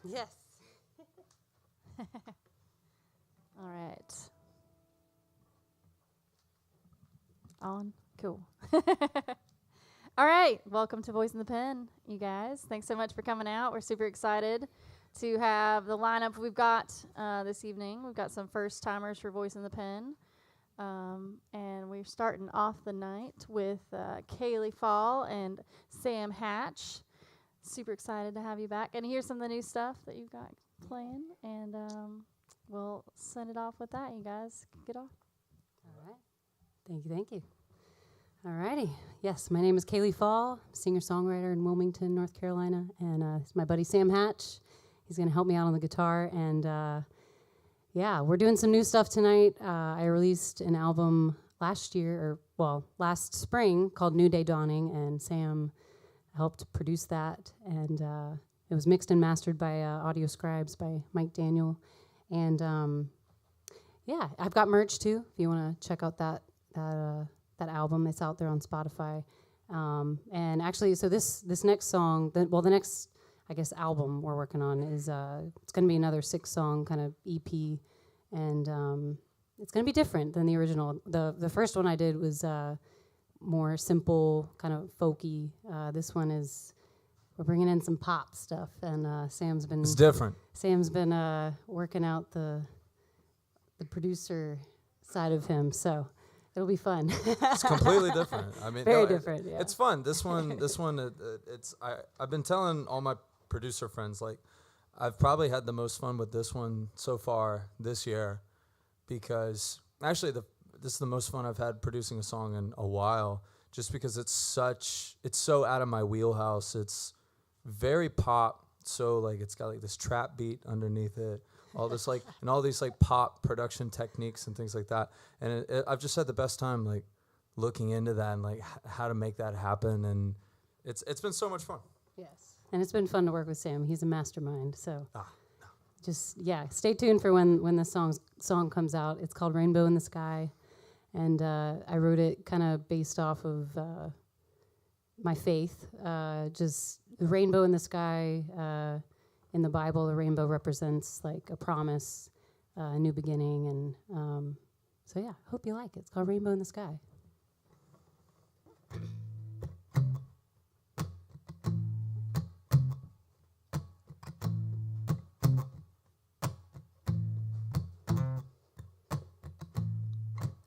Yes. All right. On? Cool. All right. Welcome to Voice in the Pen, you guys. Thanks so much for coming out. We're super excited to have the lineup we've got this evening. We've got some first-timers for Voice in the Pen. And we're starting off the night with Cayle Fall and Sam Hatch. Super excited to have you back. And here's some of the new stuff that you've got playing. And we'll send it off with that. You guys get off. All right. Thank you. All righty. Yes, my name is Cayle Fall, singer-songwriter in Wilmington, North Carolina. And it's my buddy Sam Hatch. He's going to help me out on the guitar. And yeah, we're doing some new stuff tonight. I released an album last spring called New Day Dawning, and Sam helped produce that. And it was mixed and mastered by Audio Scribes by Mike Daniel. And yeah, I've got merch too, if you want to check out that album. It's out there on Spotify. And actually, so this next song, the next, I guess, album we're working on is it's going to be another 6-song kind of EP, and it's going to be different than the original. The first one I did was more simple, kind of folky. This one we're bringing in some pop stuff, and Sam's been it's different. Sam's been working out the producer side of him, so it'll be fun. It's completely different. I mean, very different. Yeah. It's fun. This one, I've been telling all my producer friends, like, I've probably had the most fun with this one so far this year, because actually this is the most fun I've had producing a song in a while, just because it's so out of my wheelhouse. It's very pop, so like it's got like this trap beat underneath it, all this like and all these like pop production techniques and things like that. And I've just had the best time like looking into that and like how to make that happen, and it's been so much fun. Yes. And it's been fun to work with Sam. He's a mastermind. So just, stay tuned for when the song comes out. It's called Rainbow in the Sky. And I wrote it kind of based off of my faith. Just the rainbow in the sky. In the Bible, the rainbow represents like a promise, a new beginning. And so, yeah, hope you like it. It's called Rainbow in the Sky.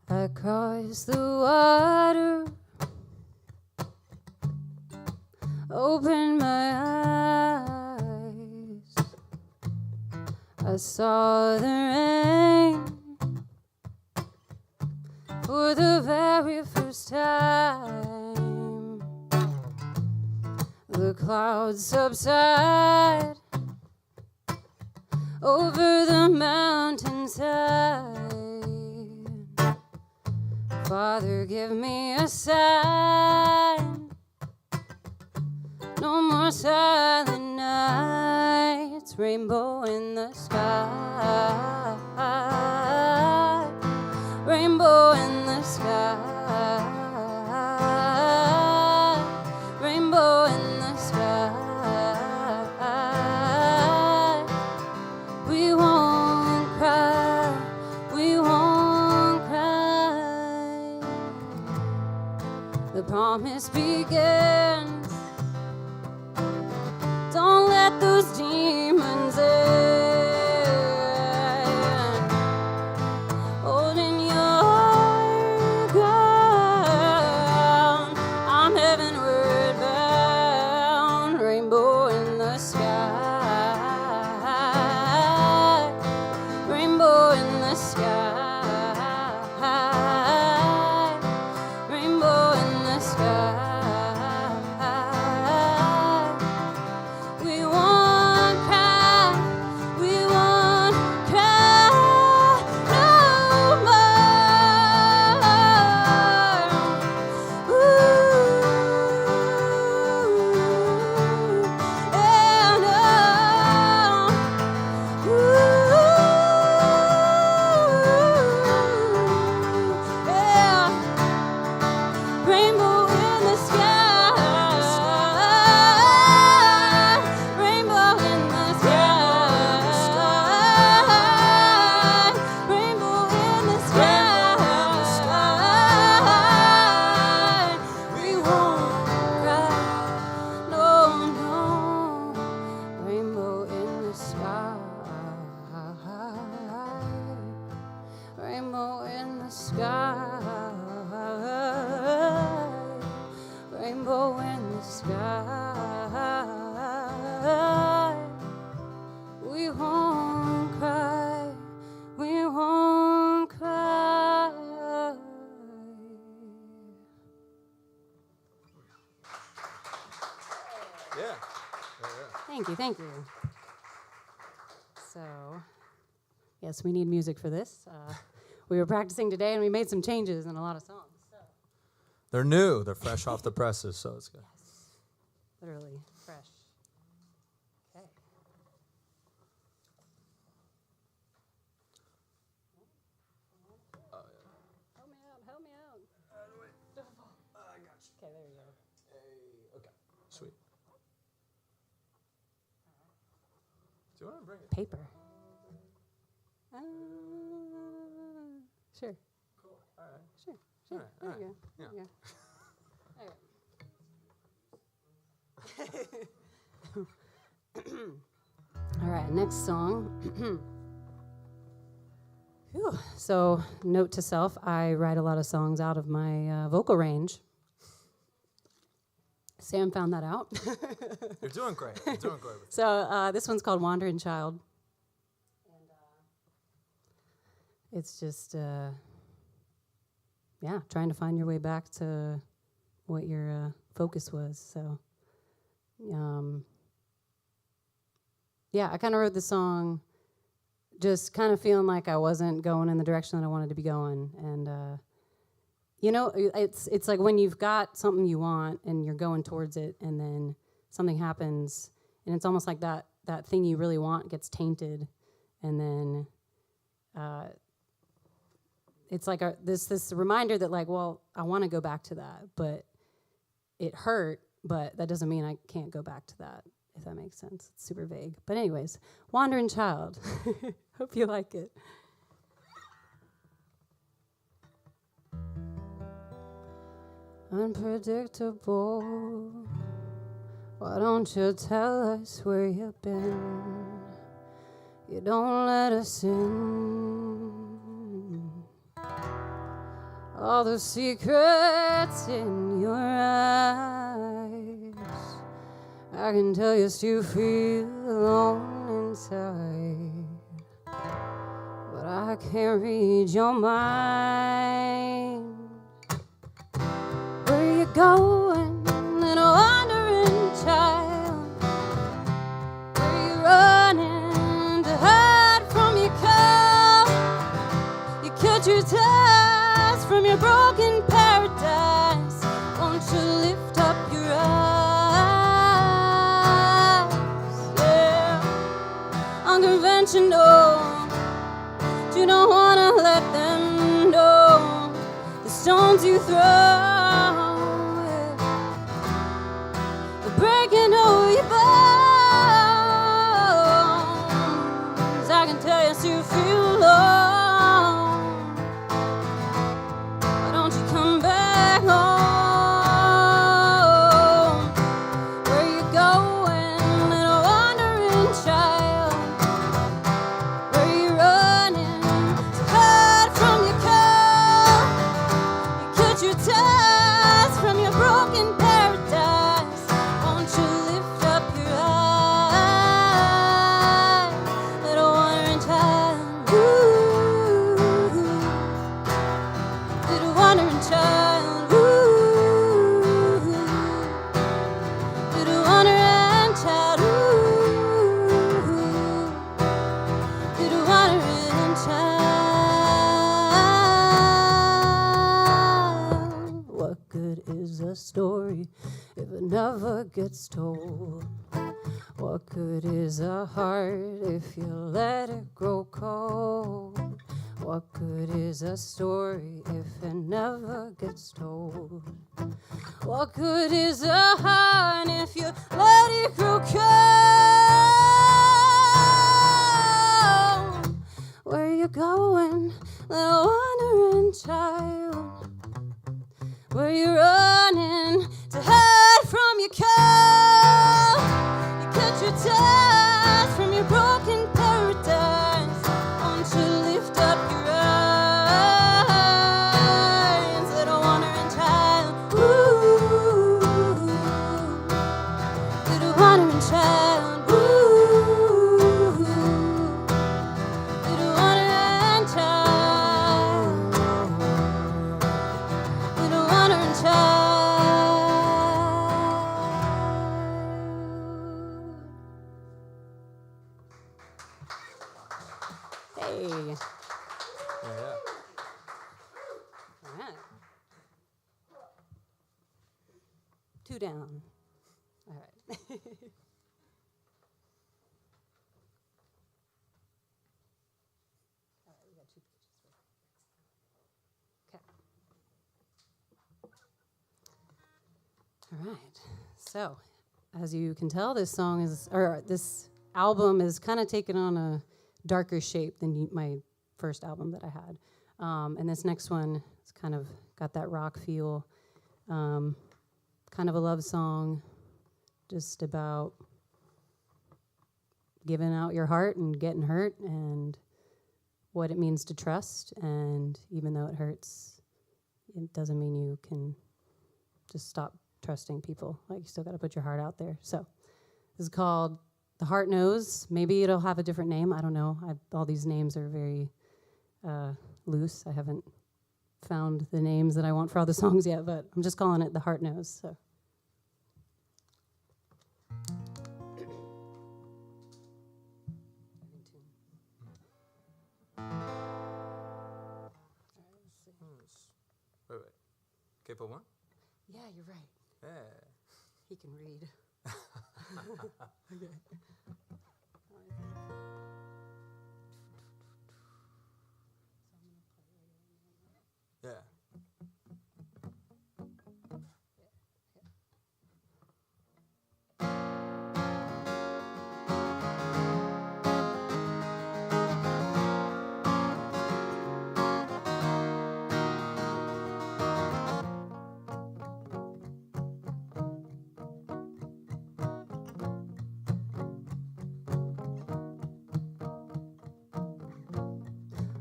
I crossed the water, opened my eyes. I saw the rain for the very first time. The clouds subside over the mountainside. Father, give me a sign. No more silent nights. Rainbow in the sky. Rainbow in the sky. Rainbow in the sky. We won't cry. We won't cry. The promise begins. Don't let those demons in. Holding your ground. I'm heavenward bound. Rainbow in the sky. Rainbow in the sky. Rainbow in the sky. Thank you, thank you. So, yes, we need music for this. We were practicing today, and we made some changes in a lot of songs. So. They're new. They're fresh off the presses, so it's good. Yes, literally fresh. Okay. Help me out, help me out. I got you. Okay, there you go. Okay, sweet. Do you want to bring it? Paper. Sure. Cool. All right. Sure. All right, There all you right. go. Yeah. There you go. All right, next song. Whew. So, note to self, I write a lot of songs out of my vocal range. Sam found that out. You're doing great. You're doing great with it. So, this one's called Wandering Child. And it's just, trying to find your way back to what your focus was. So, I kind of wrote the song just kind of feeling like I wasn't going in the direction that I wanted to be going. And, it's like when you've got something you want and you're going towards it and then something happens and it's almost like that thing you really want gets tainted. And then it's like this reminder that like, well, I want to go back to that, but it hurt, but that doesn't mean I can't go back to that, if that makes sense. It's super vague. But anyways, Wandering Child. Hope you like it. Unpredictable. Why don't you tell us where you've been? You don't let us in. All the secrets in your eyes, I can tell you still feel alone inside, but I can't read your mind. Where you going, little wandering child? Where you running to hide from your cow? You cut your ties from your broken paradise. Won't you lift up your eyes? Yeah, unconventional. You don't wanna let them know the stones you throw. Breaking all your bones. I can tell you still feel alone. Why don't you come back home? Where you going, little wandering child? Where you running to hide from your cold? You cut your ties from your broken paradise. Won't you lift up your eyes, little wandering child? Ooh, little wandering child. Ooh, little wandering child. Ooh, little wandering child. What good is a story if it never gets told? What good is a heart if you let it grow cold? What good is a story if it never gets told? What good is a heart if you let it grow cold? Where you going, little wandering child? Where you running to hide from your cold? You cut your ties from your broken paradise. Won't you lift up your eyes, little wandering child? Ooh, little wandering child. Ooh, little wandering child. Little wandering child. Hey. Yeah. All right. 2 down. All right. All right. So, as you can tell, this album is kind of taken on a darker shape than my first album that I had. And this next one is kind of got that rock feel, kind of a love song, just about giving out your heart and getting hurt and what it means to trust. And even though it hurts, it doesn't mean you can just stop trusting people. Like, you still got to put your heart out there. So this is called The Heart Knows. Maybe it'll have a different name. I don't know. All these names are very loose. I haven't found the names that I want for all the songs yet, but I'm just calling it The Heart Knows. So. Wait. Cayle 1? Yeah, you're right. Yeah. He can read. Okay. Yeah.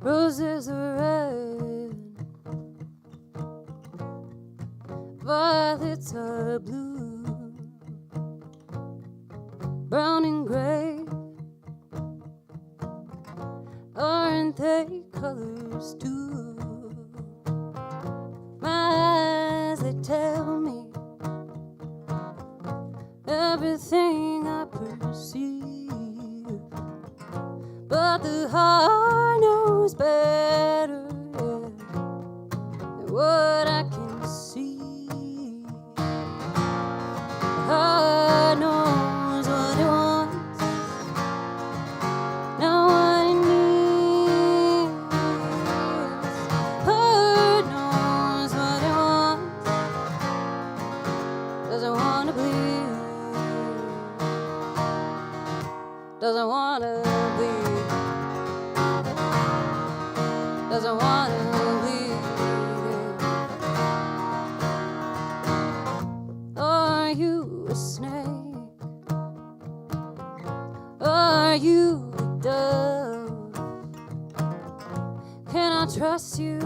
Roses are red, violets are blue, brown and gray, aren't they colors too? My eyes, they tell me everything I perceive, but the heart knows better than what I can see. The heart knows what it wants, not what it needs. Heart knows what it wants, doesn't want to bleed, doesn't want to bleed. Doesn't want to bleed. Are you a snake? Are you a dove? Can I trust you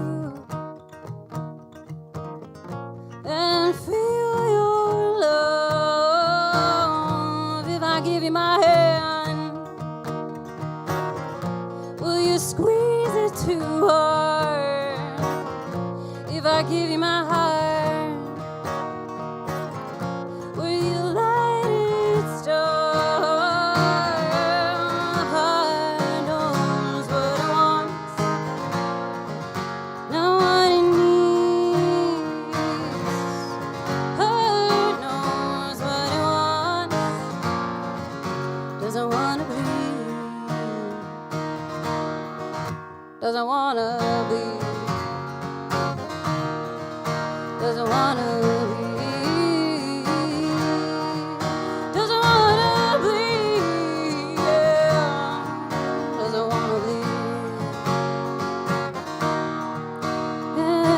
and feel your love? If I give you my hand, will you squeeze it too hard? If I give you my heart, will you let it start? Heart knows what it wants, not what it needs. Heart knows what it wants, doesn't want to bleed, doesn't wanna bleed, doesn't wanna bleed, doesn't wanna bleed, yeah, doesn't wanna bleed, yeah.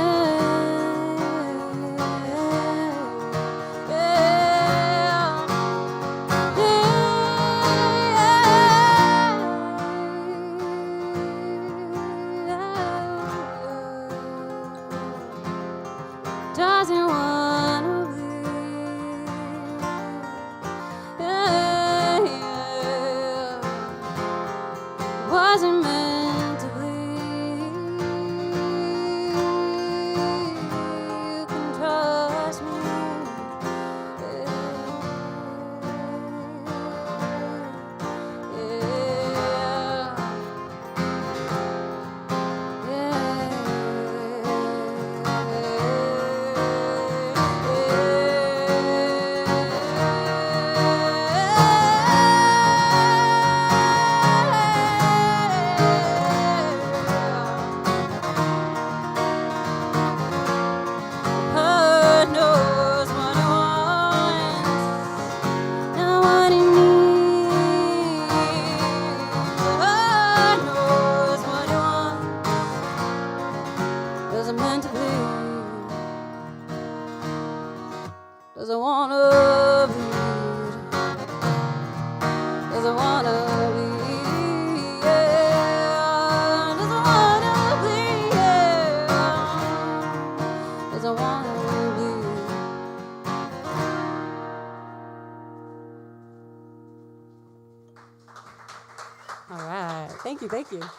All right. Thank you. Thank you. Yeah.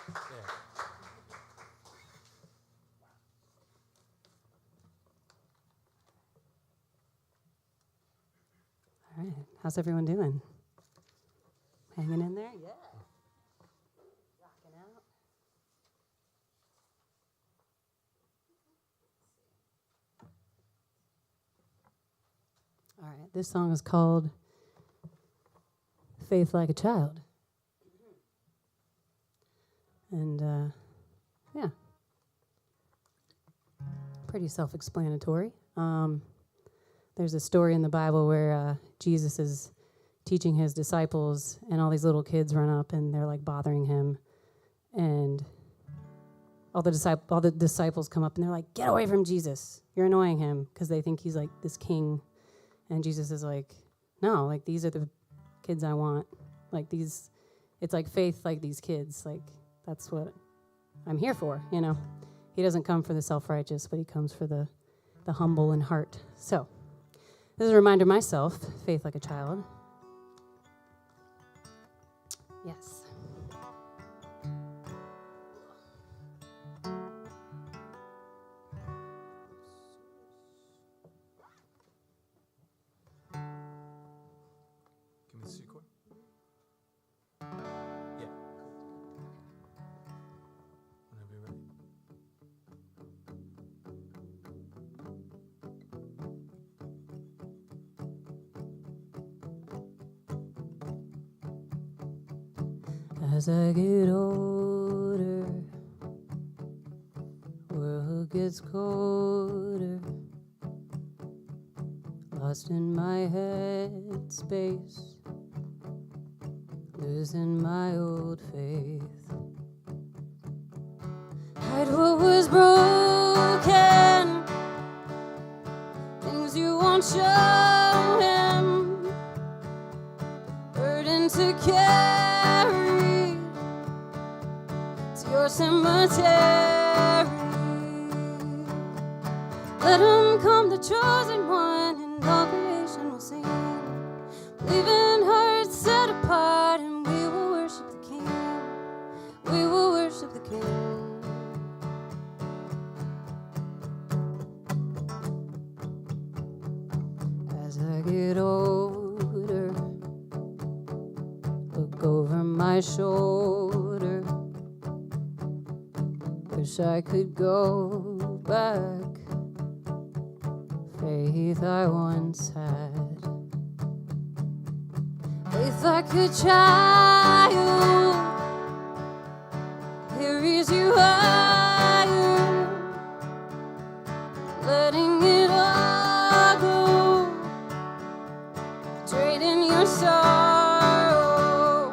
All right. How's everyone doing? Hanging in there? Yeah. Rocking out. All right. This song is called Faith Like a Child. And, yeah. Pretty self-explanatory. There's a story in the Bible where Jesus is teaching his disciples, and all these little kids run up, and they're, like, bothering him. And all the disciples come up, and they're like, get away from Jesus. You're annoying him, because they think he's, like, this king. And Jesus is like, no, like, these are the kids I want. Like, these, it's like faith like these kids. Like, that's what I'm here for, you know. He doesn't come for the self-righteous, but he comes for the humble in heart. So, this is a reminder of myself, faith like a child. Yes. Give me the C chord. Yeah. Whenever you're ready. As I get older, world gets colder, lost in my head space, losing my old faith. Hide what was broken, things you won't show him, burden to carry to your cemetery. Let him come, the chosen one, and all creation will sing. Leaving hearts set apart, and we will worship the King. We will worship the King. As I get older, look over my shoulder. Wish I could go back. Faith I once had. Faith like a child carries you higher, letting it all go, trading your sorrow.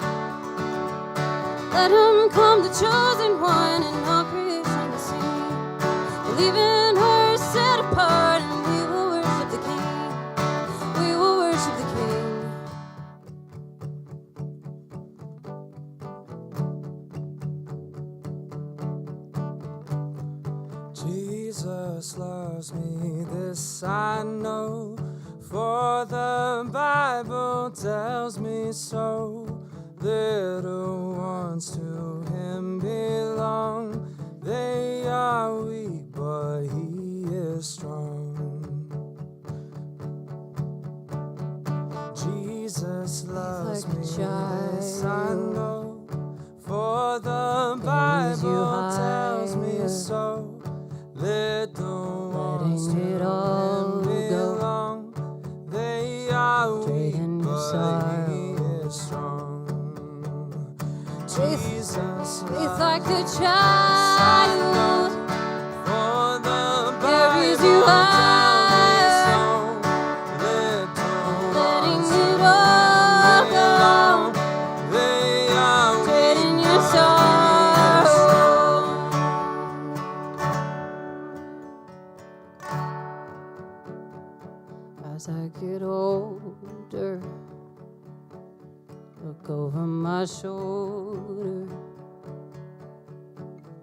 Let him come, the chosen one, and all creation to sing. Leaving her set apart, and we will worship the King. We will worship the King. Jesus loves me, this I know, for the Bible tells me so. Little ones to him belong. They are weak, but he is strong. Jesus loves me, this I know, for the Bible tells me so. Little ones to him belong. They are weak, but he is strong. Jesus Faith like a child carries you high, letting it all go, trading your sorrow. As I get older, look over my shoulder.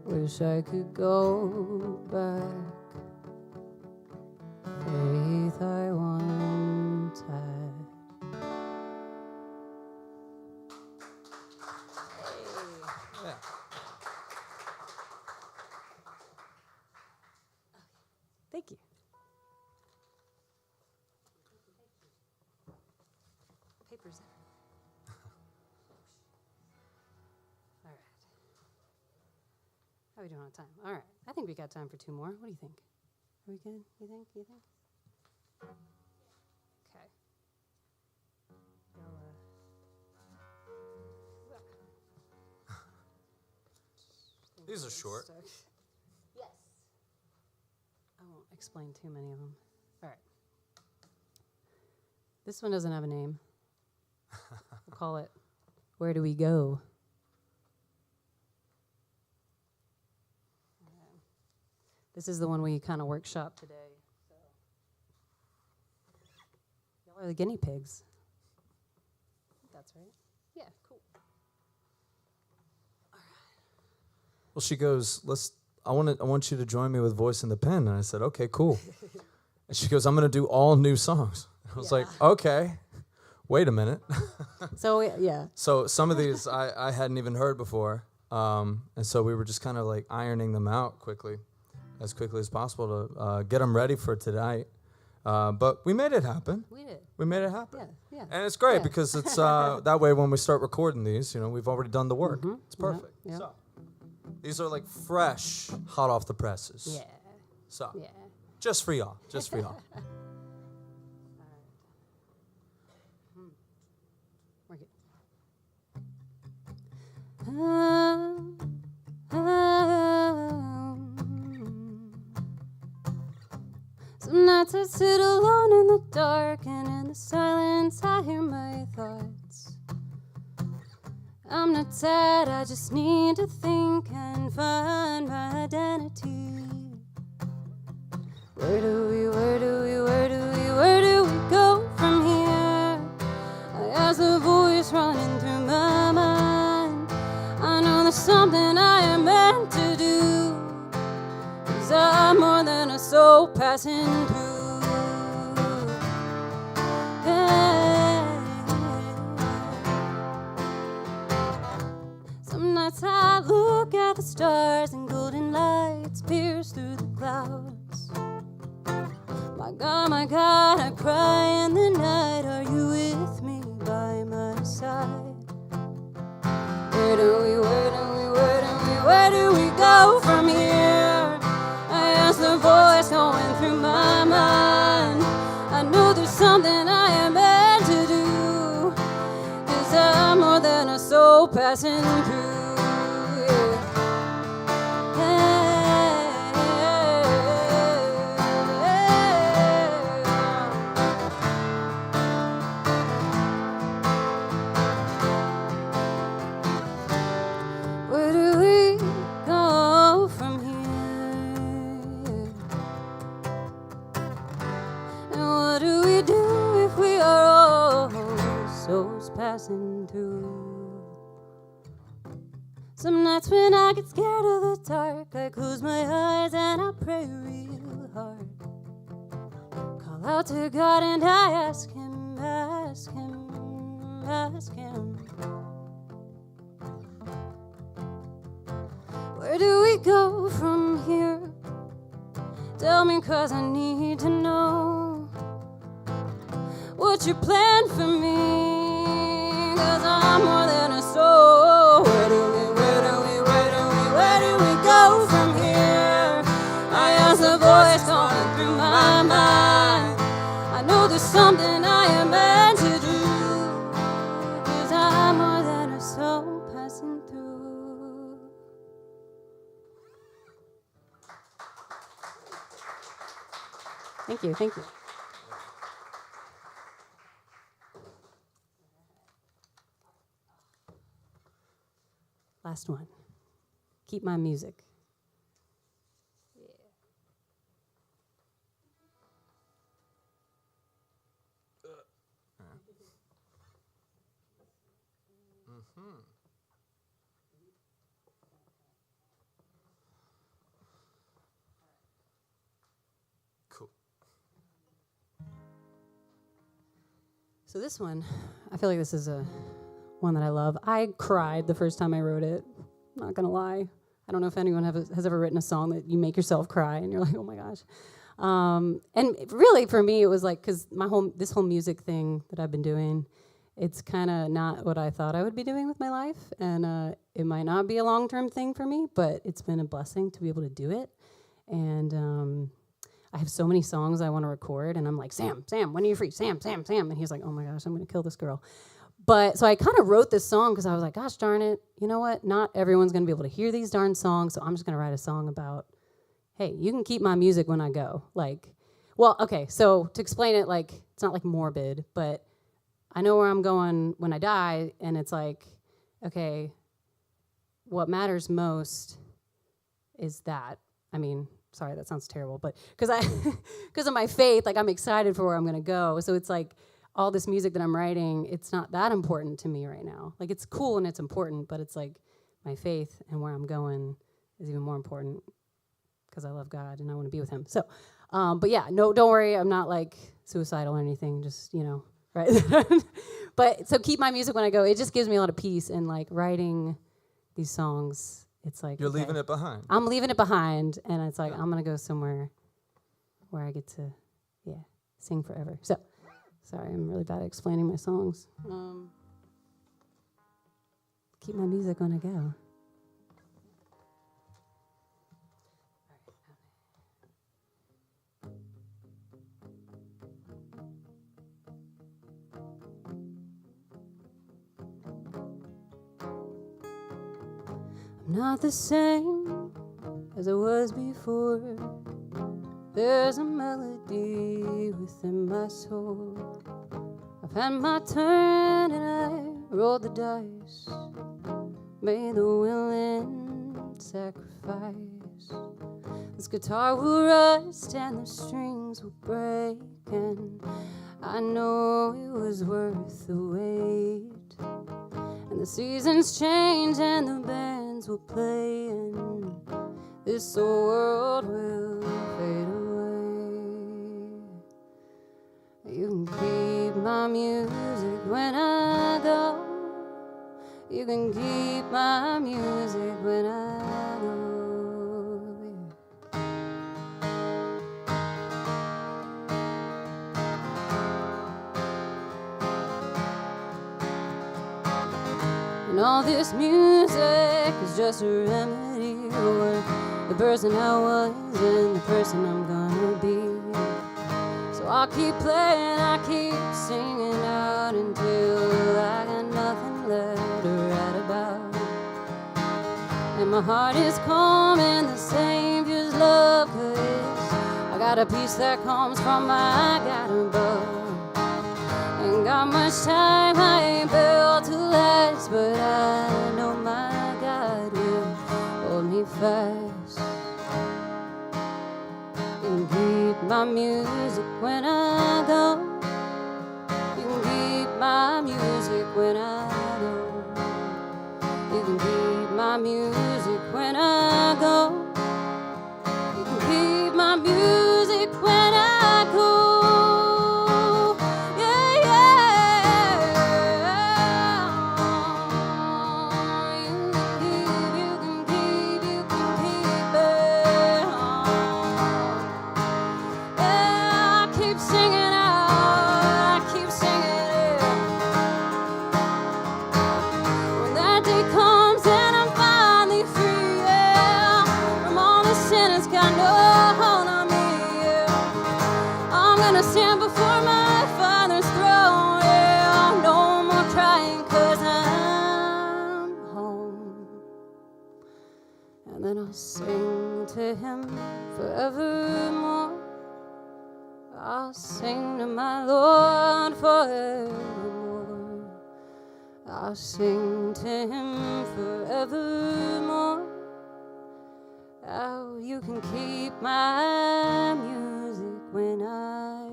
Wish I could go back. Faith I once had. papers. All right. How are we doing on time? All right. I think we got time for 2 more. What do you think? Are we good? You think? Okay. These are short. Yes. I won't explain too many of them. All right. This one doesn't have a name. We'll call it Where Do We Go? This is the one we kind of workshop today. So. Y'all are the guinea pigs. That's right. Yeah, cool. Well, she goes, I want you to join me with Voice in the Pen. And I said, okay, cool. And she goes, I'm going to do all new songs. I was like, okay, wait a minute. So, yeah. So some of these I hadn't even heard before. And so we were just kind of like ironing them out as quickly as possible to get them ready for tonight. But we made it happen. We did. We made it happen. Yeah. And it's great because it's that way when we start recording these, we've already done the work. Mm-hmm. It's perfect. Yeah. So these are like fresh, hot off the presses. Yeah. So Yeah. just for y'all. Just for y'all. We're good. Some nights I sit alone in the dark, and in the silence I hear my thoughts. I'm not sad, I just need to think and find my identity. Where do we go from here? I ask the voice running through my mind. I know there's something I am meant to do, 'cause I'm more than a soul passing through. Hey. Some nights I look at the stars and golden lights pierce through the clouds. My God, I cry in the night. Are you with me by my side? Where do we go from here? I ask the voice going through my mind. I know there's something I am meant to do, 'cause I'm more than a soul passing through. Where do we go from here? And what do we do if we are all souls passing through? Some nights when I get scared of the dark, I close my eyes and I pray real hard. Call out to God and I ask Him. Where do we go from here? Tell me, 'cause I need to know what's your plan for me, 'cause I'm more than a soul. Where do we go from here? I ask the voice going through my mind. I know there's something I am meant to do, 'cause I'm more than a soul passing through. Thank you. Last one. Keep my music. Cool. So this one, I feel like this is one that I love. I cried the first time I wrote it. Not gonna lie. I don't know if anyone has ever written a song that you make yourself cry and you're like, oh my gosh. And really for me, it was like, because this whole music thing that I've been doing it's kind of not what I thought I would be doing with my life, and it might not be a long-term thing for me, but it's been a blessing to be able to do it. And I have so many songs I want to record, and I'm like, Sam, when are you free? Sam. And he's like, oh my gosh, I'm going to kill this girl. But so I kind of wrote this song because I was like, gosh darn it, you know what? Not everyone's going to be able to hear these darn songs, so I'm just going to write a song about, hey, you can keep my music when I go. Like, well, okay, so to explain it, like, it's not like morbid, but I know where I'm going when I die, and it's like, okay, what matters most is that. I mean, sorry, that sounds terrible, but because of my faith, like, I'm excited for where I'm going to go. So it's like all this music that I'm writing, it's not that important to me right now. Like, it's cool and it's important, but it's like my faith and where I'm going is even more important because I love God and I want to be with him. So, but yeah, no, don't worry. I'm not like suicidal or anything. Just, right. But so keep my music when I go. It just gives me a lot of peace, and like writing these songs, it's like You're leaving it behind. I'm leaving it behind, and it's like I'm gonna go somewhere where I get to, sing forever. So, sorry, I'm really bad at explaining my songs. Keep my music when I go. I'm not the same as I was before. There's a melody within my soul. I've had my turn and I rolled the dice, made the willing sacrifice. This guitar will rust and the strings will break, and I know it was worth the wait. And the seasons change and the bands will play, and this old world will fade away. You can keep my music when I go. You can keep my music when I go. And all this music is just a remedy for the person I was and the person I'm gonna be. So I'll keep playing, I keep singing out until I got nothing left to write about. And my heart is calm in the Savior's love, 'cause I got a peace that comes from my God above. Ain't got much time, I ain't built to last, but I know my God will hold me fast. You can keep my music when I go. You can keep my music when I go. You can keep my music when I go. You can keep my music when I go. Stand before my Father's throne, yeah, no more crying 'cause I'm home. And then I'll sing to him forevermore. I'll sing to my Lord forevermore. I'll sing to him forevermore. Oh, you can keep my music when I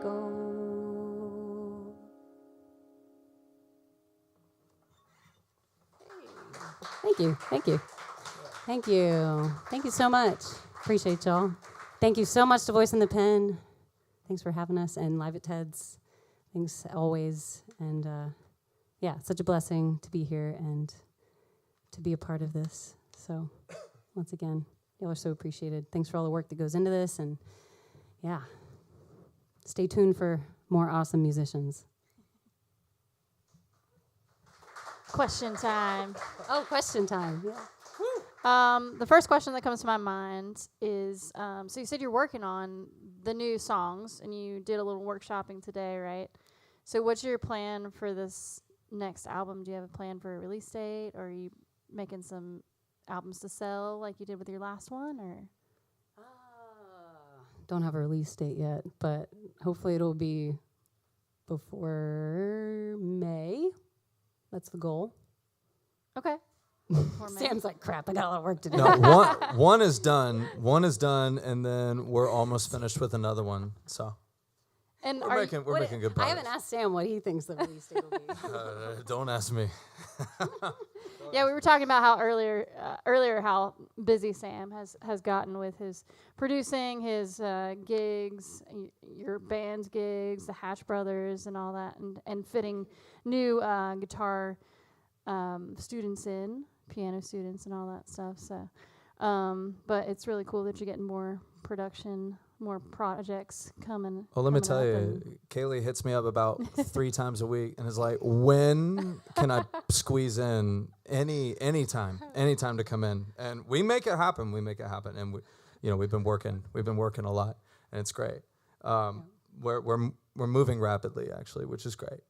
go. Thank you. Thank you so much. Appreciate y'all. Thank you so much to Voice in the Pen. Thanks for having us, and Live at Ted's. Thanks always. And such a blessing to be here and to be a part of this. So once again, y'all are so appreciated. Thanks for all the work that goes into this, and stay tuned for more awesome musicians. Question time. Oh, question time. Yeah. The first question that comes to my mind is, so you said you're working on the new songs, and you did a little workshopping today, right? So what's your plan for this next album? Do you have a plan for a release date, or are you making some albums to sell like you did with your last one, or? Don't have a release date yet, but hopefully it'll be before May. That's the goal. Okay. Sam's like, crap, I got a lot of work to do. No, one is done. One is done, and then we're almost finished with another one. So And we're making good progress. I haven't asked Sam what he thinks the release date will be. Don't ask me. yeah, we were talking about how earlier how busy Sam has gotten with his producing, his gigs, your band's gigs, the Hatch Brothers, and all that, and fitting new guitar students in, piano students, and all that stuff. So, but it's really cool that you're getting more production, more projects coming. Well, let me tell you, Cayle hits me up about 3 times a week and is like, when can I squeeze in anytime to come in? And we make it happen. And we've been working a lot, and it's great. We're moving rapidly, actually, which is great.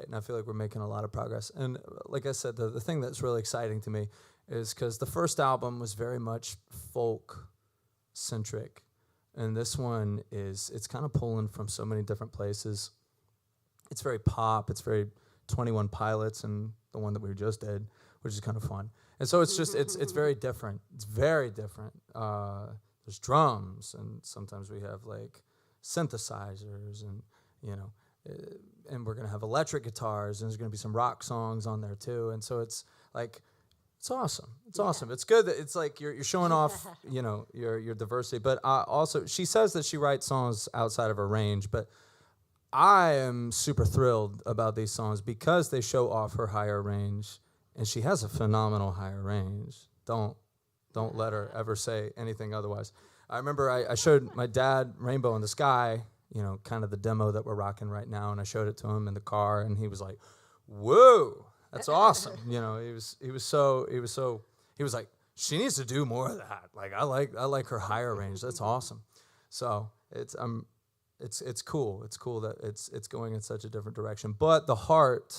And I feel like we're making a lot of progress. And like I said, the thing that's really exciting to me is because the first album was very much folk centric. And this one it's kind of pulling from so many different places. It's very pop. It's very 21 Pilots, and the one that we just did, which is kind of fun. And so it's just, it's very different. It's very different. There's drums, and sometimes we have like synthesizers, and, and we're going to have electric guitars, and there's going to be some rock songs on there too. And so it's like, it's awesome. It's awesome. It's good that it's like you're showing off, your diversity. But also, she says that she writes songs outside of her range. But I am super thrilled about these songs because they show off her higher range, and she has a phenomenal higher range. Don't let her ever say anything otherwise. I remember I showed my dad "Rainbow in the Sky," kind of the demo that we're rocking right now, and I showed it to him in the car, and he was like, "Whoa. That's awesome." He was like, she needs to do more of that. Like, I like her higher range. That's awesome. So it's cool. It's cool that it's going in such a different direction. But the heart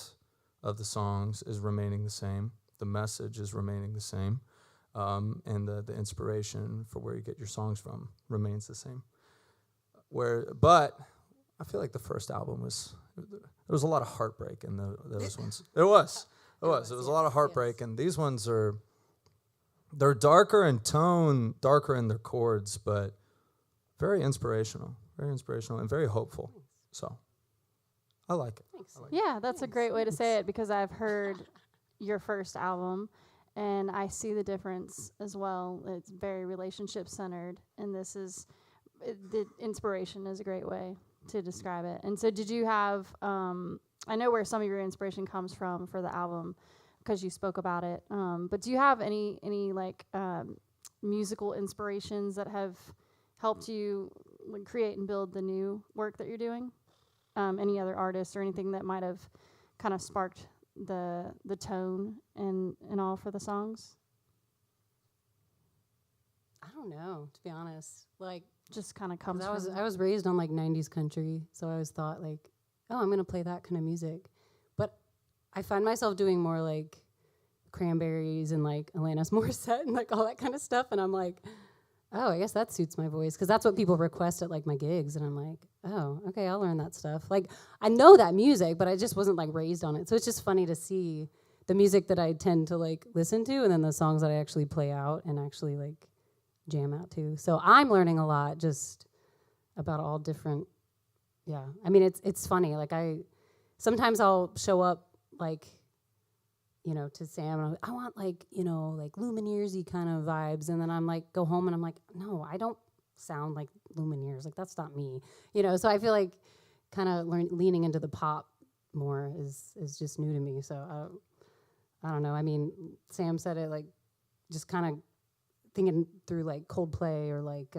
of the songs is remaining the same. The message is remaining the same. And the inspiration for where you get your songs from remains the same. But I feel like the first album there was a lot of heartbreak in those ones. It was a lot of heartbreak, and these ones they're darker in tone, darker in their chords, but very inspirational, and very hopeful. So I like it. Yeah, that's a great way to say it, because I've heard your first album, and I see the difference as well. It's very relationship centered, and the inspiration is a great way to describe it. And so did you have, I know where some of your inspiration comes from for the album, because you spoke about it, but do you have any like musical inspirations that have helped you create and build the new work that you're doing? Any other artists or anything that might have kind of sparked the tone and all for the songs? I don't know, to be honest. Like, just kind of comes I was raised on like 90s country, so I always thought like, oh, I'm going to play that kind of music. But I find myself doing more like Cranberries and like Alanis Morissette and like all that kind of stuff, and I'm like, oh, I guess that suits my voice, because that's what people request at like my gigs, and I'm like, oh, okay, I'll learn that stuff. Like, I know that music, but I just wasn't like raised on it. So it's just funny to see the music that I tend to like listen to, and then the songs that I actually play out and actually like jam out to. So I'm learning a lot just about all different. Yeah, I mean, it's funny. Like, sometimes I'll show up like, to Sam, and I'm like, I want like, like Lumineers-y kind of vibes, and then I'm like, go home and I'm like, no, I don't sound like Lumineers. Like, that's not me. So I feel like kind of leaning into the pop more is just new to me. So I don't know. I mean, Sam said it, like, just kind of thinking through like Coldplay or like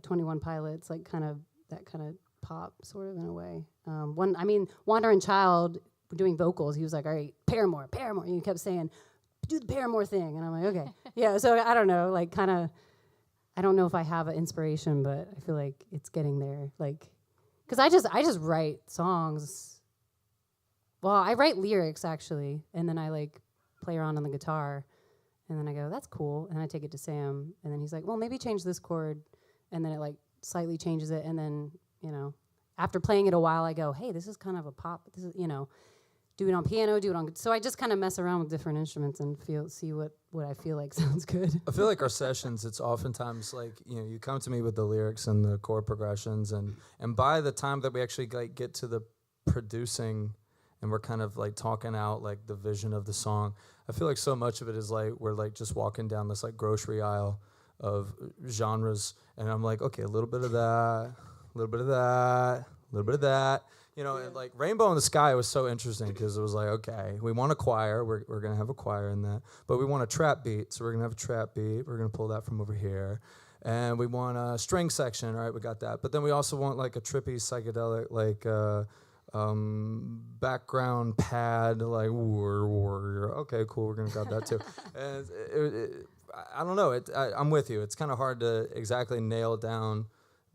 21 Pilots, like kind of that kind of pop sort of in a way. Wandering Child doing vocals, he was like, all right, Paramore, Paramore. And he kept saying, do the Paramore thing. And I'm like, okay. Yeah, so I don't know, like kind of, I don't know if I have an inspiration, but I feel like it's getting there. Like, because I just write songs. Well, I write lyrics actually, and then I like play around on the guitar, and then I go, that's cool. And I take it to Sam, and then he's like, well, maybe change this chord. And then it like slightly changes it, and then, you know, after playing it a while, I go, hey, this is kind of a pop. This is, you know, do it on piano, do it on. So I just kind of mess around with different instruments and see what I feel like sounds good. I feel like our sessions, it's oftentimes like, you know, you come to me with the lyrics and the chord progressions, and by the time that we actually like get to the producing and we're kind of like talking out like the vision of the song, I feel like so much of it is like we're like just walking down this like grocery aisle of genres, and I'm like, okay, a little bit of that, a little bit of that, a little bit of that. You know, and like Rainbow in the Sky was so interesting because it was like, okay, we want a choir. We're going to have a choir in that. But we want a trap beat. So we're going to have a trap beat. We're going to pull that from over here. And we want a string section. All right, we got that. But then we also want like a trippy psychedelic, like background pad, like, okay, cool. We're going to got that too. And I don't know. I'm with you. It's kind of hard to exactly nail down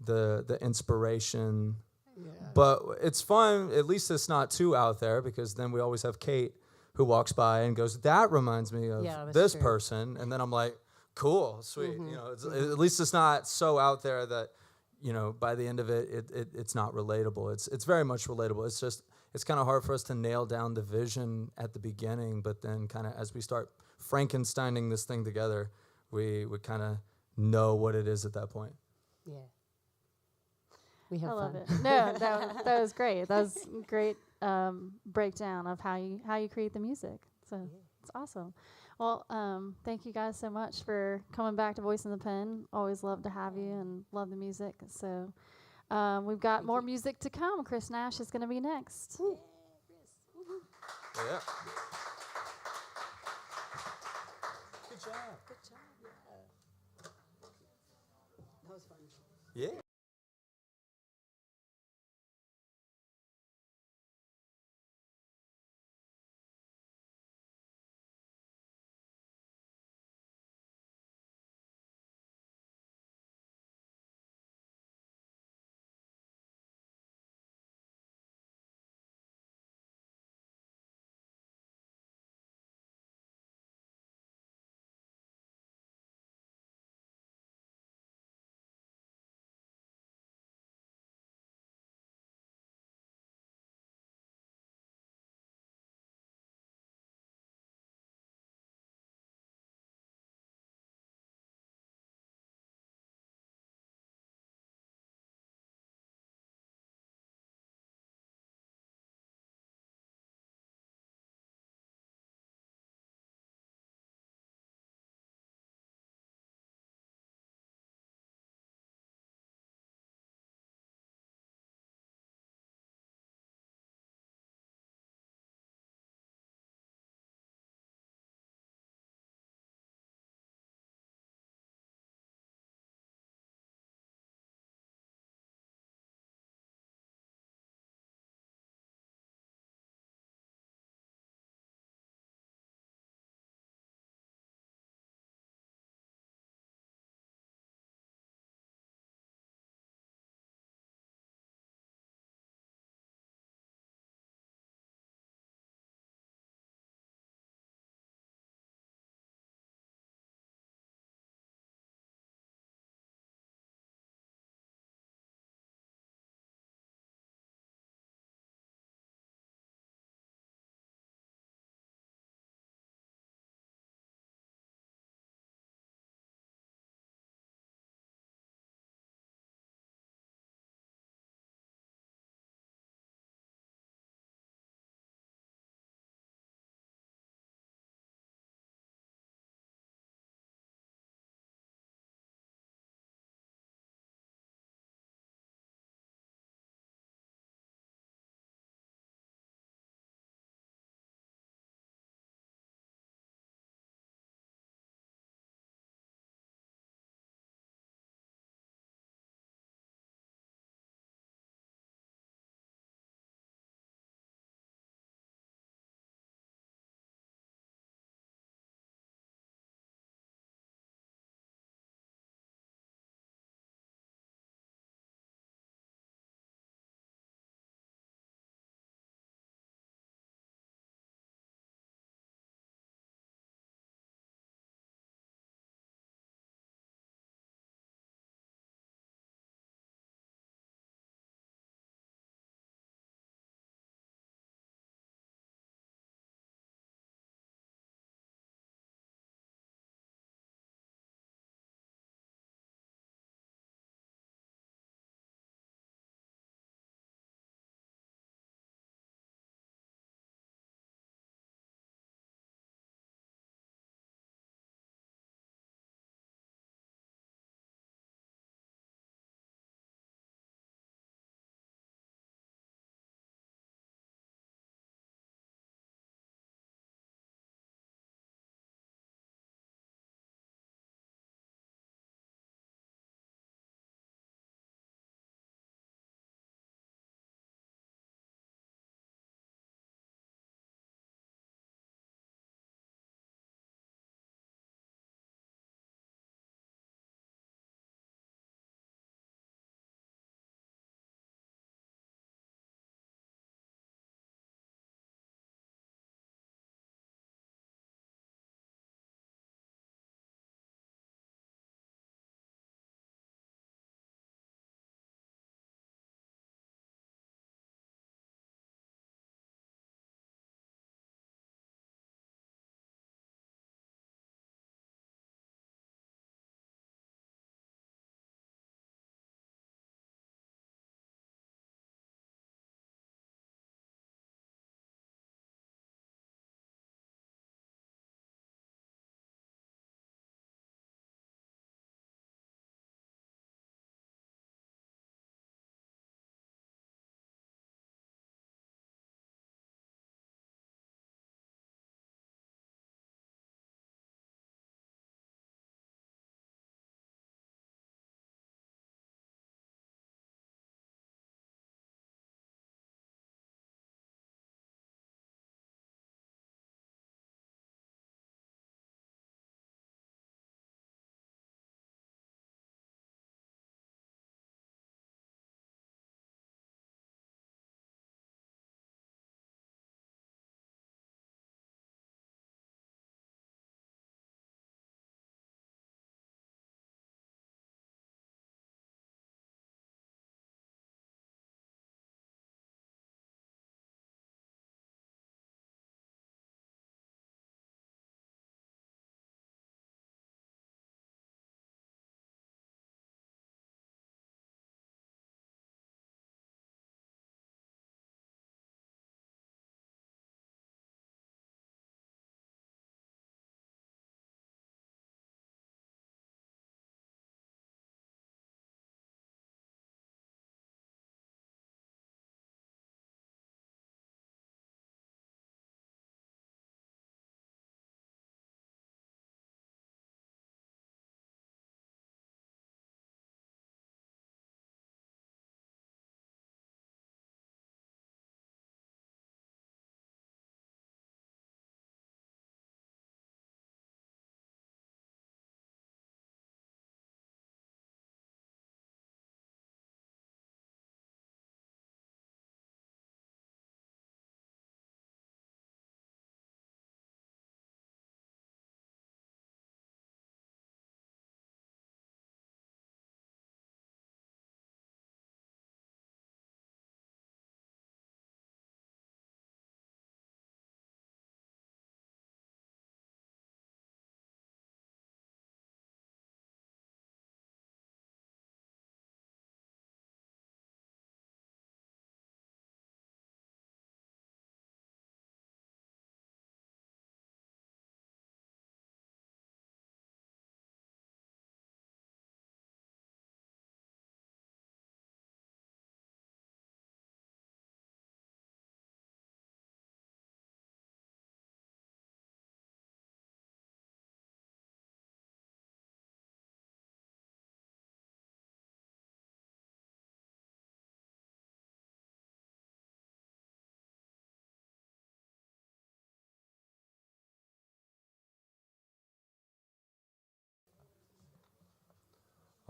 the inspiration. Yeah. But it's fun. At least it's not too out there, because then we always have Kate who walks by and goes, that reminds me of this person. And then I'm like, cool, sweet. Mm-hmm. You know, at least it's not so out there that, you know, by the end of it's not relatable. It's very much relatable. It's just, it's kind of hard for us to nail down the vision at the beginning, but then kind of as we start Frankensteining this thing together, we would kind of know what it is at that point. Yeah. We have I love fun. it. No, that was great. That was a great breakdown of how you create the music. So it's awesome. Well, thank you guys so much for coming back to Voice in the Pen. Always love to have you and love the music. So we've got more music to come. Chris Nash is going to be next. Yeah. Good job. Good job. Yeah. That was fun. Yeah.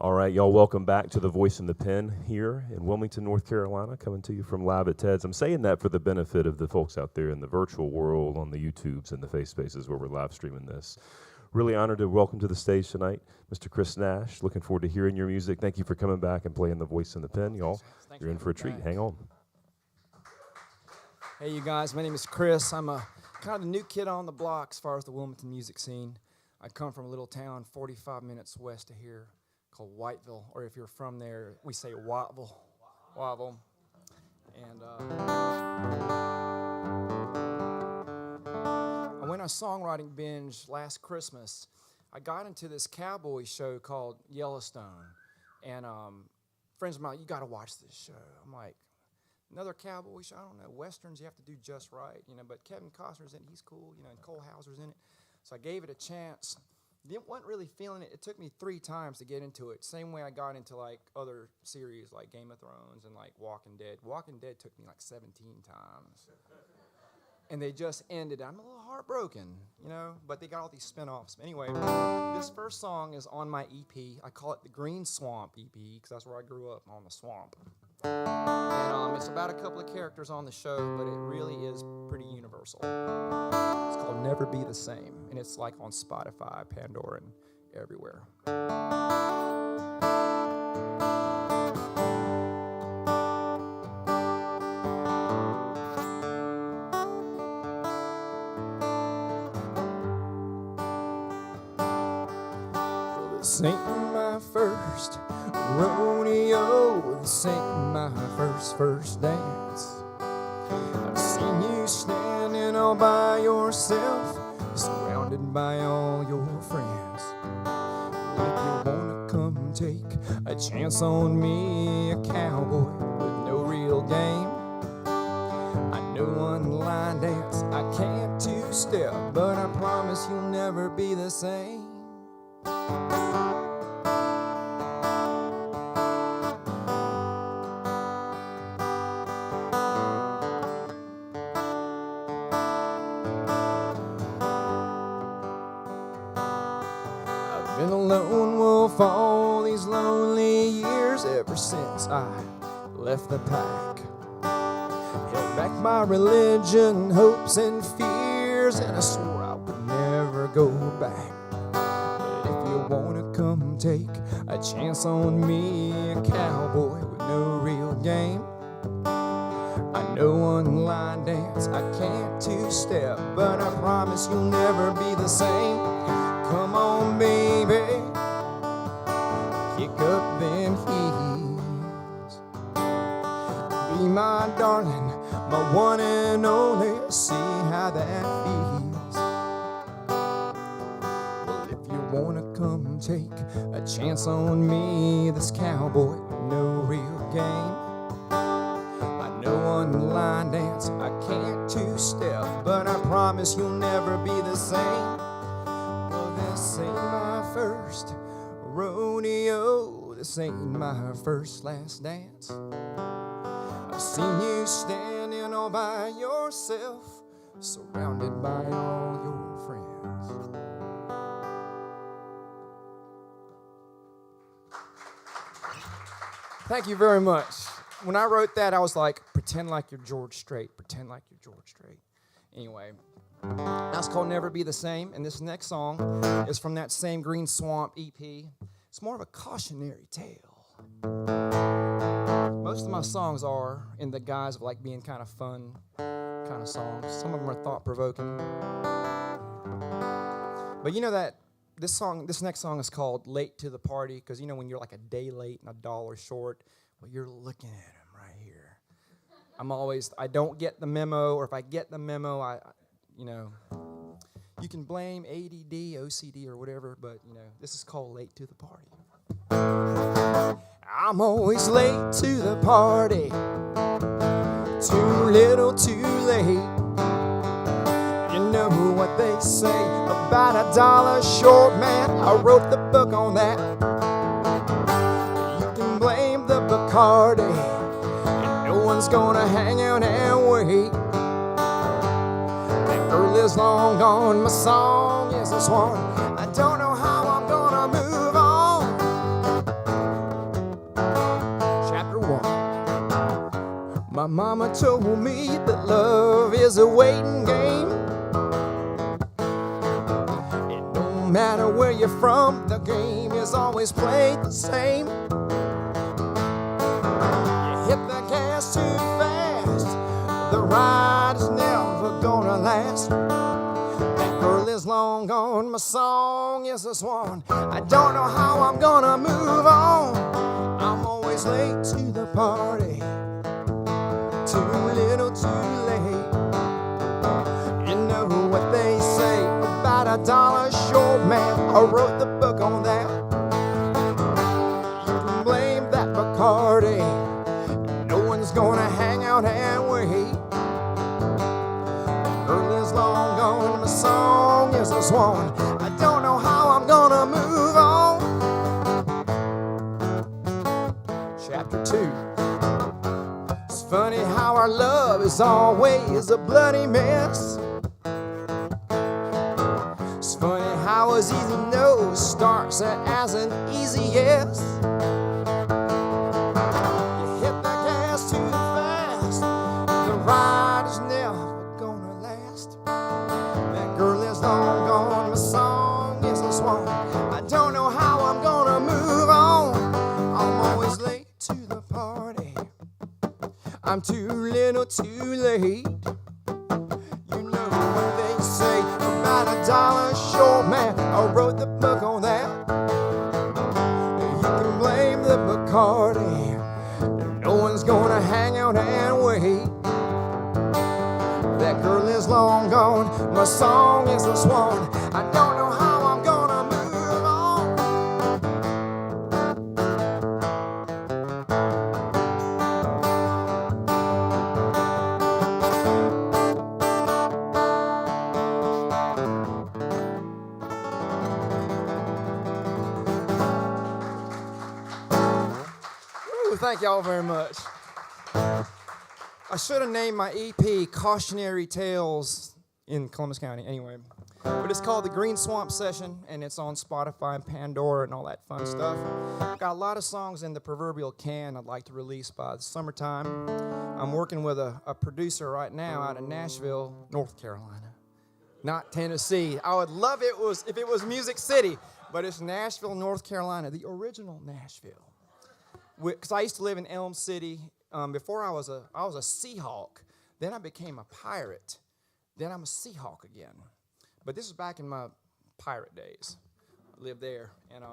All right, y'all, welcome back to The Voice in the Pen here in Wilmington, North Carolina, coming to you from Live at Ted's. I'm saying that for the benefit of the folks out there in the virtual world, on the YouTubes and the Face Spaces where we're live streaming this. Really honored to welcome to the stage tonight Mr. Chris Nash. Looking forward to hearing your music. Thank you for coming back and playing The Voice in the Pen, y'all. You're in for a treat. Hang on. Hey, you guys, my name is Chris. I'm a kind of a new kid on the block as far as the Wilmington music scene. I come from a little town 45 minutes west of here called Whiteville, or if you're from there, we say Whiteville. And I went on a songwriting binge last Christmas. I got into this cowboy show called Yellowstone, and friends of mine, you got to watch this show. I'm like, another cowboy show? I don't know. Westerns, you have to do just right, but Kevin Costner's in it. He's cool, and Cole Hauser's in it. So I gave it a chance. Wasn't really feeling it. It took me 3 times to get into it. Same way I got into like other series like Game of Thrones and like Walking Dead. Walking Dead took me like 17 times. And they just ended. I'm a little heartbroken, but they got all these spin-offs. Anyway, this first song is on my EP. I call it the Green Swamp EP because that's where I grew up, on the swamp. And it's about a couple of characters on the show, but it really is pretty universal. It's called Never Be the Same, and it's like on Spotify, Pandora, and everywhere. This ain't my first rodeo, this ain't my first dance. I've seen you standing all by yourself, surrounded by all your friends. If you wanna come take a chance on me, a cowboy with no real game, I know one line dance, I can't 2-step, but I promise you'll never be the same. Been a lone wolf all these lonely years, ever since I left the pack. Held back my religion, hopes and fears, and I swore I would never go back. But if you wanna come take a chance on me, a cowboy with no real game, I know one line dance, I can't 2-step, but I promise you'll never be the same. Come on, baby, kick up them heels. Be my darling, my one and only, see how that feels. Well, if you wanna come take a chance on me, this cowboy with no real game, I know one line dance, I can't 2-step, but I promise you'll never be the same. This ain't my first rodeo, this ain't my first last dance. I've seen you standing all by yourself, surrounded by all your friends. Thank you very much. When I wrote that, I was like, pretend like you're George Strait, pretend like you're George Strait. Anyway. That's called Never Be the Same, and this next song is from that same Green Swamp EP. It's more of a cautionary tale. Most of my songs are in the guise of like being kind of fun kind of songs. Some of them are thought-provoking. But you know that this next song is called Late to the Party, because when you're like a day late and $1 short, well, you're looking at him right here. I don't get the memo, or if I get the memo, you can blame ADD, OCD, or whatever, but, this is called Late to the Party. I'm always late to the party, too little, too late. You know what they say about $1 short, man, I wrote the book on that. You can blame the Bacardi, and no one's gonna hang out and wait. Girl is long gone, my song is this one. I don't know how I'm gonna move on. My mama told me that love is a waiting game. And no matter where you're from, the game is always played the same. You hit the gas too fast, the ride is never gonna last. That girl is long gone, my song is a swan. I don't know how I'm gonna move on. I'm always late to the party, too little too late. You know what they say about $1 short, man. I wrote the book on that. You can blame that Bacardi. No one's gonna hang out and wait. The girl is long gone, my song is a swan. I don't know how I'm gonna move on. Chapter 2. It's funny how our love is always a bloody mess. It's funny how as easy no starts as an easy yes. You hit the gas too fast, the ride is never gonna last. That girl is long gone, my song is a swan. I don't know how I'm gonna move on. I'm always late to the party, I'm too little too late. You know what they say about $1 short, man. I wrote the book on that. You can blame the Bacardi. No one's gonna hang out and wait. That girl is long gone, my song is a swan. I don't know how I'm gonna move on. Ooh, thank y'all very much. I should have named my EP Cautionary Tales in Columbus County anyway. But it's called The Green Swamp Session, and it's on Spotify and Pandora and all that fun stuff. I've got a lot of songs in the proverbial can I'd like to release by the summertime. I'm working with a producer right now out of Nashville, North Carolina, not Tennessee. I would love it if it was Music City, but it's Nashville, North Carolina, the original Nashville. Because I used to live in Elm City. Before I was a Seahawk, then I became a pirate, then I'm a Seahawk again. But this is back in my pirate days. I lived there, and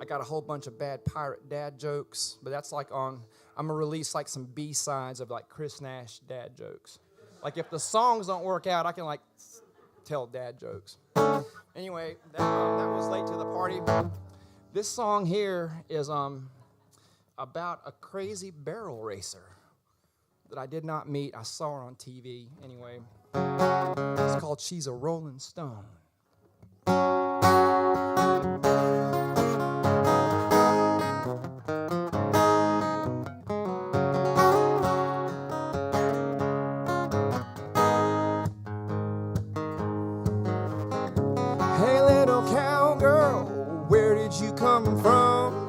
I got a whole bunch of bad pirate dad jokes, but that's like I'm gonna release like some B-sides of like Chris Nash dad jokes. Like if the songs don't work out, I can like tell dad jokes. Anyway, that was late to the party. This song here is about a crazy barrel racer that I did not meet. I saw her on TV. Anyway, it's called She's a Rolling Stone. Hey, little cowgirl, where did you come from?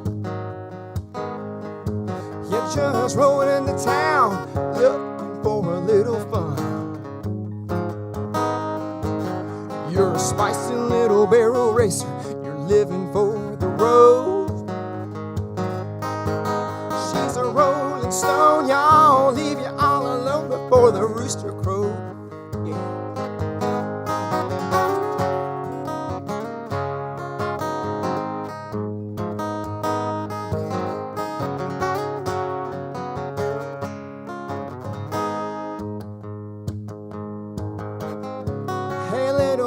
You're just rolling into town, looking for a little fun. You're a spicy little barrel racer, you're living for the road. She's a rolling stone, y'all, leave you all alone before the rooster crows.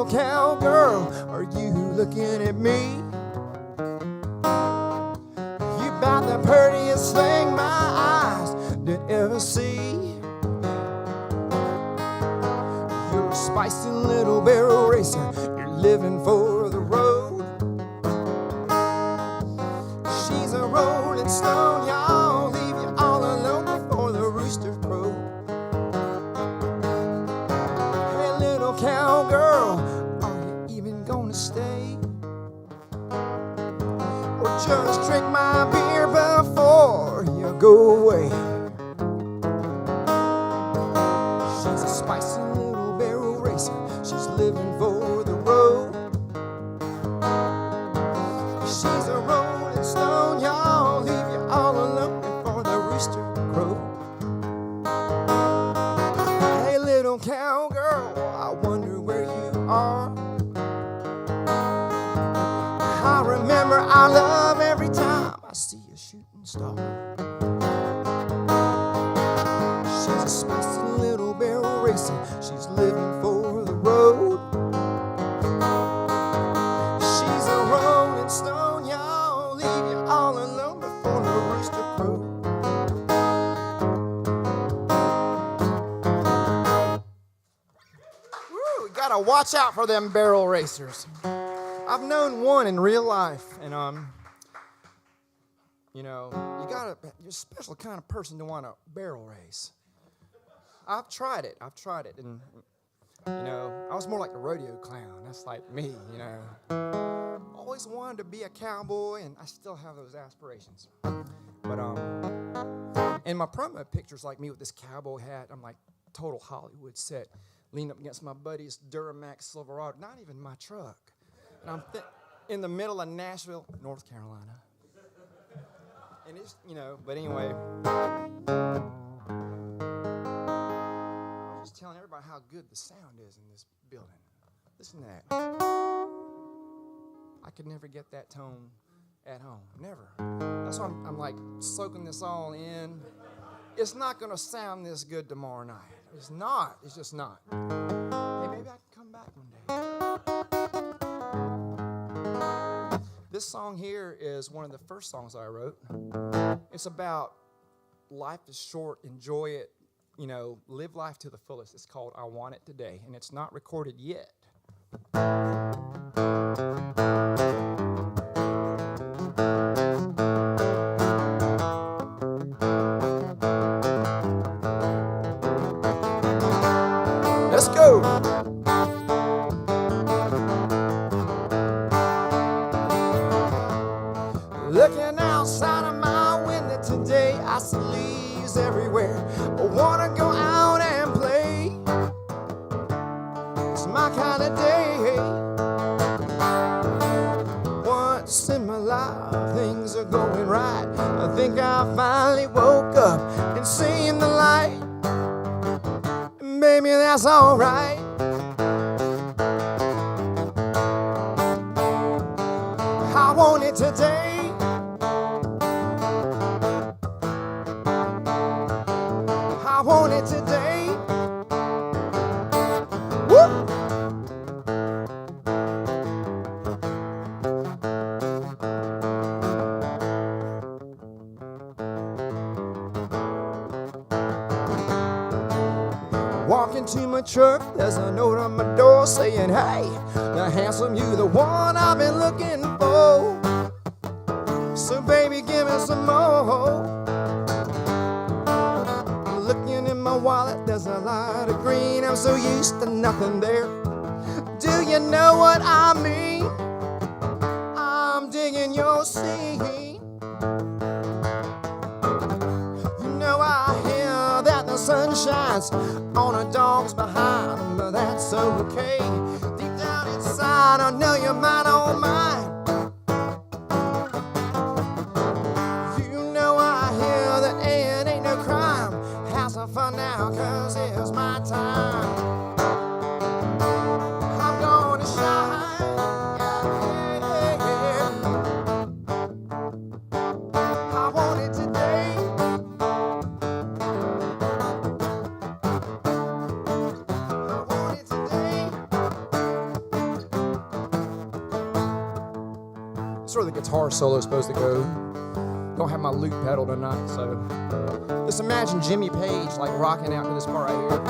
Cowgirl, are you looking at me? You about the prettiest thing my eyes did ever see. You're a spicy little barrel racer, you're living for the road. She's a rolling stone, y'all, leave you all alone before the rooster crows. Hey, little cowgirl, gonna stay, or just drink my beer before you go go away. She's a spicy little barrel racer. She's living for the road. She's a rolling stone, y'all. Leave you all alone before the rooster crow. Hey, little cowgirl, I wonder where you are. I remember our love every time I see a shooting star. She's a spicy little barrel racer. She's living for the road. She's a rolling stone, y'all. Leave you all alone before the rooster crows. Woo, we gotta watch out for them barrel racers. I've known one in real life, and you know, you're a special kind of person to want to barrel race. I've tried it, and you know, I was more like a rodeo clown. That's like me, you know. Always wanted to be a cowboy, and I still have those aspirations. But in my promo pictures, like me with this cowboy hat, I'm like total Hollywood set, leaning up against my buddy's Duramax Silverado, not even my truck. And I'm in the middle of Nashville, North Carolina. And it's, you know, but anyway. I was just telling everybody how good the sound is in this building. Listen to that. I could never get that tone at home. Never. That's why I'm like soaking this all in. It's not going to sound this good tomorrow night. It's not. It's just not. Hey, maybe I can come back one day. This song here is one of the first songs I wrote. It's about life is short, enjoy it, you know, live life to the fullest. It's called I Want It Today, and it's not recorded yet. Let's go. Looking outside of my window today, I see leaves everywhere. I wanna go out and play. It's my kind of day. Once in my life, things are going right. I think I finally woke up and seen the light. And baby, that's alright. I want it today. I want it today. Woo! Walking to my truck, there's a note on my door saying, hey, now handsome, you the one I've been looking for. So baby, give me some more. Looking in my wallet, there's a lot of green. I'm so used to nothing there. Do you know what I mean? I'm digging your scene. You know I hear that the sun shines on a dog's behind, but that's okay. Deep down inside, I know you're mine, oh mine. Fun now, 'cause it's my time. I'm gonna shine. Yeah, yeah, yeah. I want it today. I want it today. That's where the guitar solo is supposed to go. Don't have my loop pedal tonight, so just imagine Jimmy Page like rocking out to this part right here.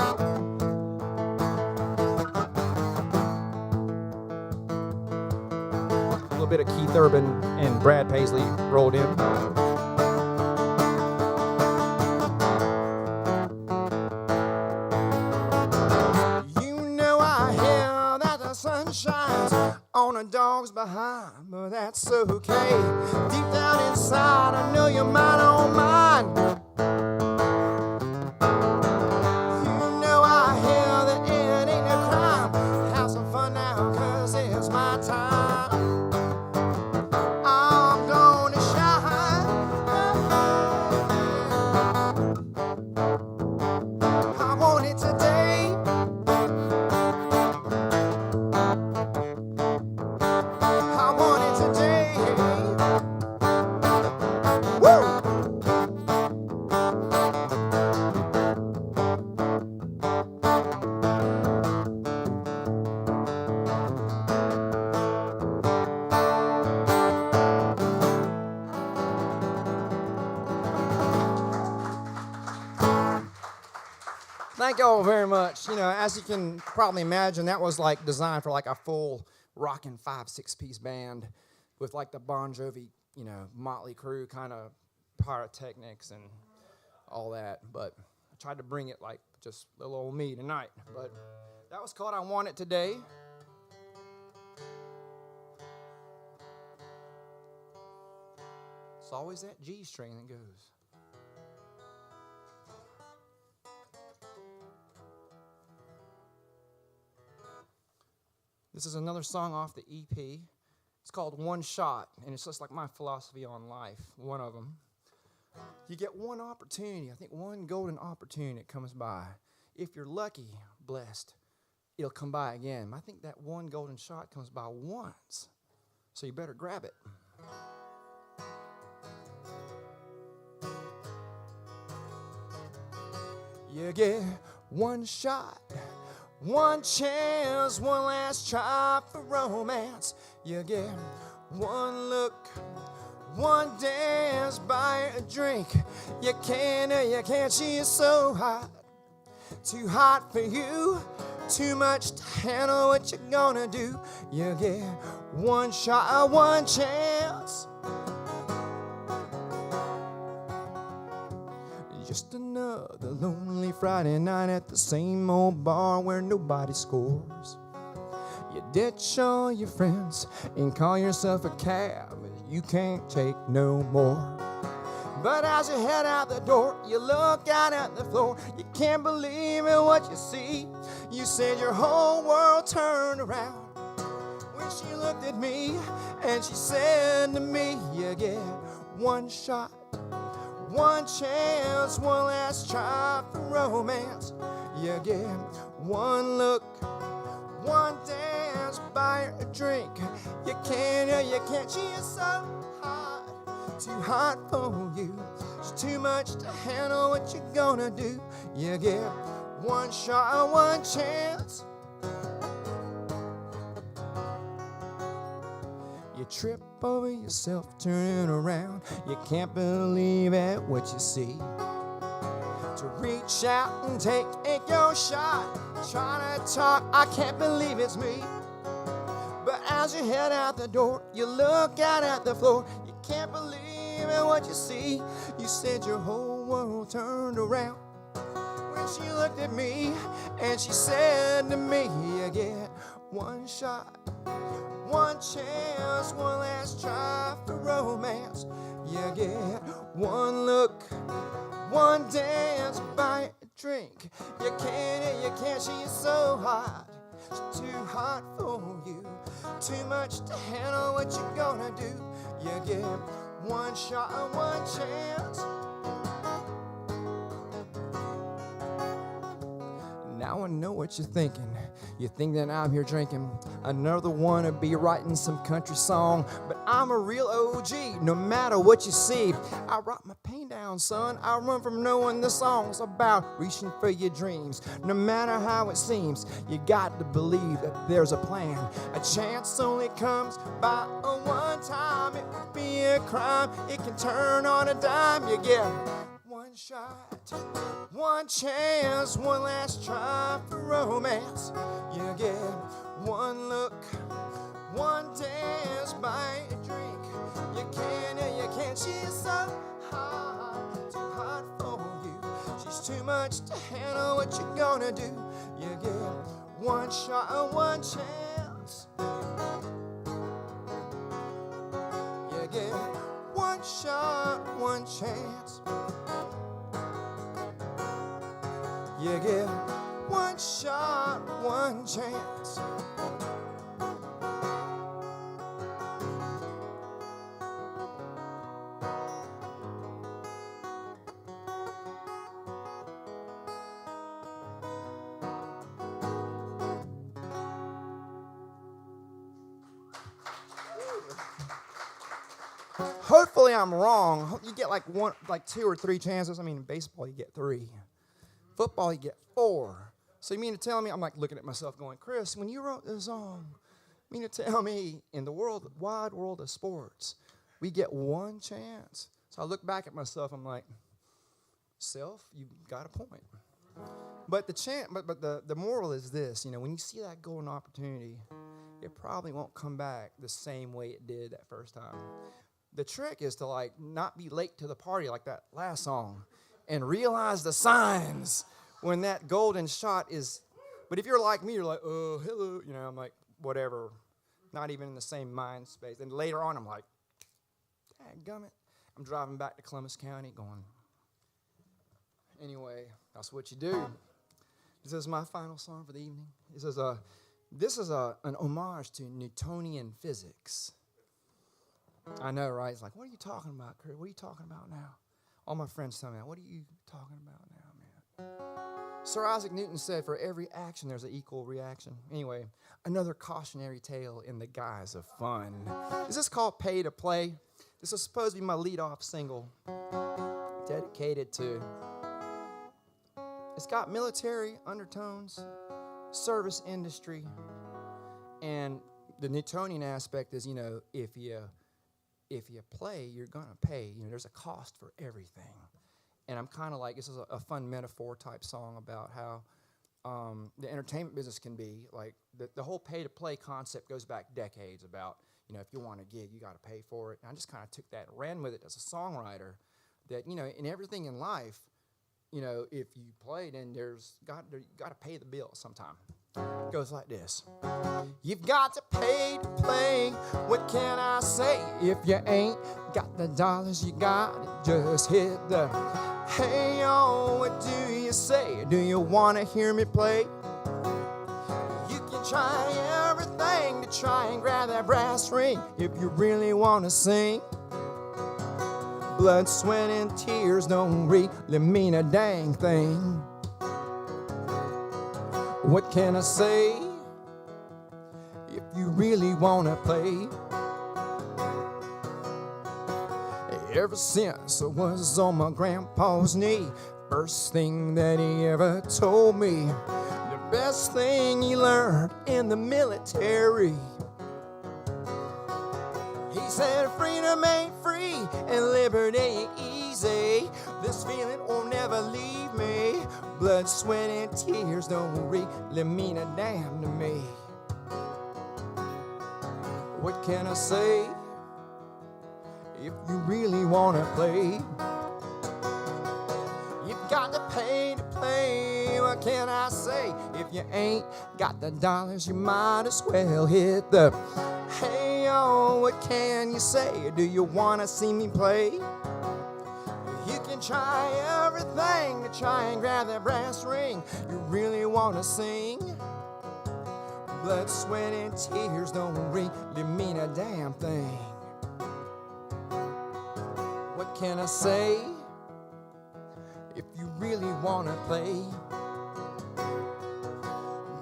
A little bit of Keith Urban and Brad Paisley rolled in. You know I hear that the sun shines on a dog's behind, but that's okay. Deep down inside, I know you're mine on mine. You know I hear that it ain't no crime. Have some fun now, 'cause it's my time. I'm gonna shine. I want it today. I want it today. Woo! Thank y'all very much. You know, as you can probably imagine, that was like designed for like a full rockin' 5-6 piece band with like the Bon Jovi, you know, Motley Crue kind of pyrotechnics and all that. But I tried to bring it like just little old me tonight. But that was called I Want It Today. It's always that G string that goes. This is another song off the EP. It's called One Shot, and it's just like my philosophy on life, one of them. You get one opportunity, I think one golden opportunity that comes by. If you're lucky, blessed, it'll come by again. I think that one golden shot comes by once, so you better grab it. You get one shot, one chance, one last try for romance. You get one look, one dance, buy a drink. You can't, she's so hot. Too hot for you, too much to handle. What you gonna do? You get one shot, one chance. Just another lonely Friday night at the same old bar where nobody scores. You ditch all your friends and call yourself a cab. You can't take no more. But as you head out the door, you look out at the floor. You can't believe in what you see. You said your whole world turned around when she looked at me and she said to me, you get one shot, one chance, one last try for romance. You get one look, one dance, buy her a drink. You can't, she is so hot, too hot for you. It's too much to handle. What you gonna do? You get one shot, one chance. You trip over yourself, turning around. You can't believe at what you see. To reach out and take your shot, trying to talk, I can't believe it's me. But as you head out the door, you look out at the floor. You can't believe in what you see. You said your whole world turned around when she looked at me and she said to me, you get one shot, one chance, one last try for romance. You get one look, one dance, buy a drink. You can't, she's so hot. She's too hot for you. Too much to handle. What you gonna do? You get one shot, one chance. Now I know what you're thinking. You think that I'm here drinking another one to be writing some country song. But I'm a real OG, no matter what you see. I rock my pain down, son. I run from knowing the song's about reaching for your dreams. No matter how it seems, you got to believe that there's a plan. A chance only comes by a one time. It would be a crime. It can turn on a dime. You get one shot, one chance, one last try for romance. You get one look, one dance, buy a drink. You can't, she's so hot, too hot for you. She's too much to handle. What you gonna do? You get one shot, one chance. chance. You get one shot, one chance. You get one shot, one chance. Hopefully I'm wrong. You get like two or three chances. I mean, in baseball you get 3. Football you get 4. So you mean to tell me, I'm like looking at myself going, Chris, when you wrote this song, you mean to tell me in the wide world of sports, we get one chance? So I look back at myself, I'm like, self, you got a point. But the moral is this, when you see that golden opportunity, it probably won't come back the same way it did that first time. The trick is to not be late to the party like that last song and realize the signs when that golden shot is. But if you're like me, you're like, oh, hello, I'm like, whatever, not even in the same mind space. And later on, I'm like, dadgummit. I'm driving back to Columbus County going, anyway, that's what you do. This is my final song for the evening. This is an homage to Newtonian physics. I know, right? It's like, what are you talking about, Kurt? What are you talking about now? All my friends tell me, what are you talking about now, man? Sir Isaac Newton said, for every action, there's an equal reaction. Anyway, another cautionary tale in the guise of fun. Is this called Pay to Play? This is supposed to be my lead-off single, dedicated to... It's got military undertones, service industry, and the Newtonian aspect is, if you play, you're going to pay. There's a cost for everything. And I'm kind of like, this is a fun metaphor type song about how the entertainment business can be. Like, the whole pay-to-play concept goes back decades about, if you want a gig, you got to pay for it. And I just kind of took that and ran with it as a songwriter, that, in everything in life, if you play, then you got to pay the bill sometime. It goes like this. You've got to pay to play. What can I say? If you ain't got the dollars, you got to just hit the hey, yo, what do you say? Do you want to hear me play? You can try everything to try and grab that brass ring if you really want to sing. Blood, sweat, and tears don't really mean a dang thing. What can I say? If you really want to play. Ever since I was on my grandpa's knee, first thing that he ever told me, the best thing he learned in the military. He said freedom ain't free and liberty ain't easy. This feeling will never leave me. Blood, sweat, and tears don't really mean a damn to me. What can I say? If you really want to play, you've got to pay to play. What can I say? If you ain't got the dollars, you might as well hit the hey, yo, what can you say? Do you want to see me play? You can try everything to try and grab that brass ring. You really want to sing? Blood, sweat, and tears don't really mean a damn thing. What can I say? If you really want to play.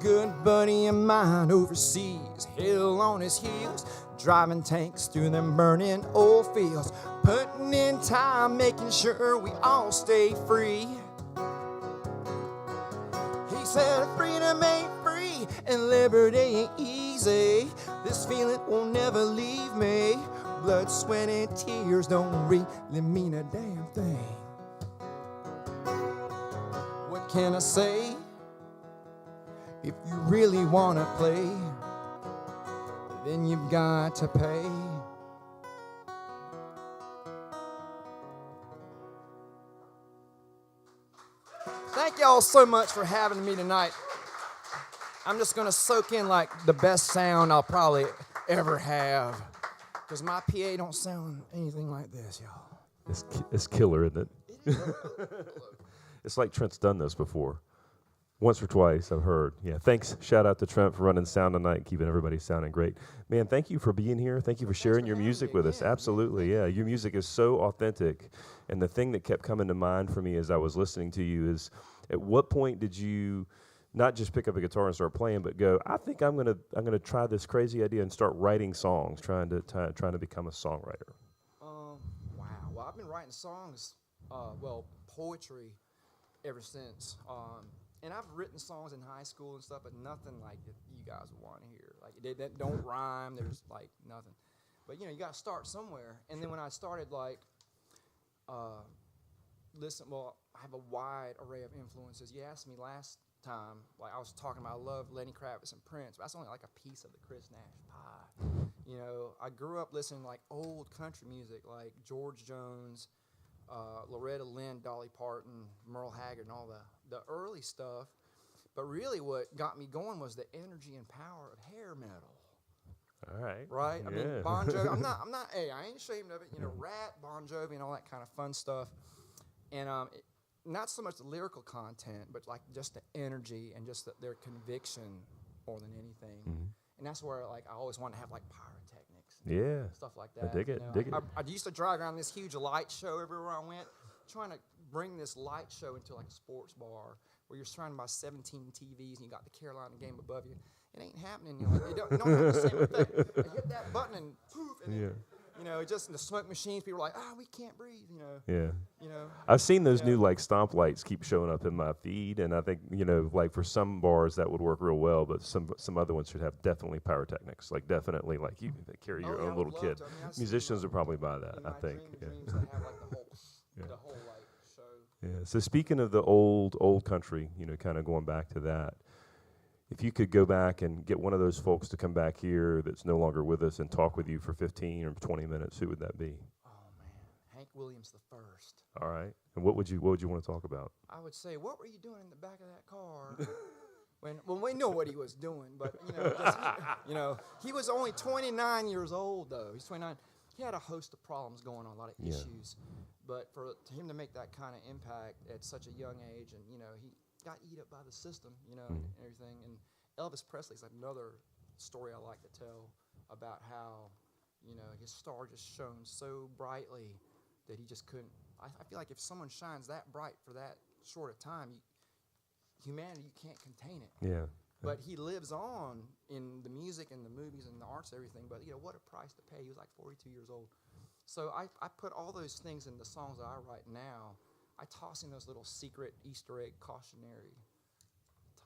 Good buddy of mine overseas, hell on his heels, driving tanks through them burning oil fields, putting in time, making sure we all stay free. He said freedom ain't free and liberty ain't easy. This feeling will never leave me. Blood, sweat, and tears don't really mean a damn thing. What can I say? If you really want to play, then you've got to pay. Thank y'all so much for having me tonight. I'm just gonna soak in like the best sound I'll probably ever have, because my PA don't sound anything like this, y'all. It's killer, isn't it? It's like Trent's done this before. Once or twice, I've heard. Yeah, thanks. Shout out to Trent for running sound tonight, keeping everybody sounding great. Man, thank you for being here. Thank you for sharing your music with us. Absolutely, yeah. Your music is so authentic. And the thing that kept coming to mind for me as I was listening to you is, at what point did you not just pick up a guitar and start playing, but go, I think I'm gonna try this crazy idea and start writing songs, trying to become a songwriter? Wow. Well, I've been writing songs, poetry, ever since. And I've written songs in high school and stuff, but nothing like that you guys would want to hear. Like that don't rhyme. There's like nothing. But you got to start somewhere. And then when I started I have a wide array of influences. You asked me last time, like I was talking about, I love Lenny Kravitz and Prince, but that's only like a piece of the Chris Nash pie. I grew up listening to like old country music, like George Jones, Loretta Lynn, Dolly Parton, Merle Haggard, and all the early stuff. But really what got me going was the energy and power of hair metal. All right. Right? Yeah. I mean, Bon Jovi, I ain't ashamed of it. Rat, Bon Jovi, and all that kind of fun stuff. And not so much the lyrical content, but like just the energy and just their conviction more than anything. Mm-hmm. And that's where like I always wanted to have like pyrotechnics. Yeah. Stuff like that. I dig it. Dig it. I used to drive around this huge light show everywhere I went, trying to bring this light show into like a sports bar where you're surrounded by 17 TVs and you got the Carolina game above you. It ain't happening. It don't have the same effect. I hit that button and poof, and then, just in the smoke machines, people are like, we can't breathe. Yeah. You know. I've seen those new like stomp lights keep showing up in my feed, and I think like for some bars that would work real well, but some other ones should have definitely pyrotechnics, like definitely like you carry your own little kit. Musicians would probably buy that, I think. Dreams that have like the whole like show. Yeah. So speaking of the old country, kind of going back to that, if you could go back and get one of those folks to come back here that's no longer with us and talk with you for 15 or 20 minutes, who would that be? Oh man, Hank Williams the first. All right. And what would you want to talk about? I would say, what were you doing in the back of that car? When we know what he was doing, but he was only 29 years old though. He's 29. He had a host of problems going on, a lot of issues. But for him to make that kind of impact at such a young age, and he got eat up by the system, and everything. And Elvis Presley's another story I like to tell about how, his star just shone so brightly that he just couldn't. I feel like if someone shines that bright for that short a time, humanity, you can't contain it. Yeah. But he lives on in the music and the movies and the arts and everything. But, what a price to pay. He was like 42 years old. So I put all those things in the songs that I write now. I toss in those little secret Easter egg cautionary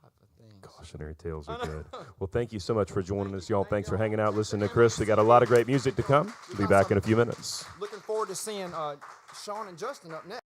type of things. Cautionary tales are good. Well, thank you so much for joining us, y'all. Thanks for hanging out, listening to Chris. We got a lot of great music to come. We'll be back in a few minutes. Looking forward to seeing Sean and Justin up next.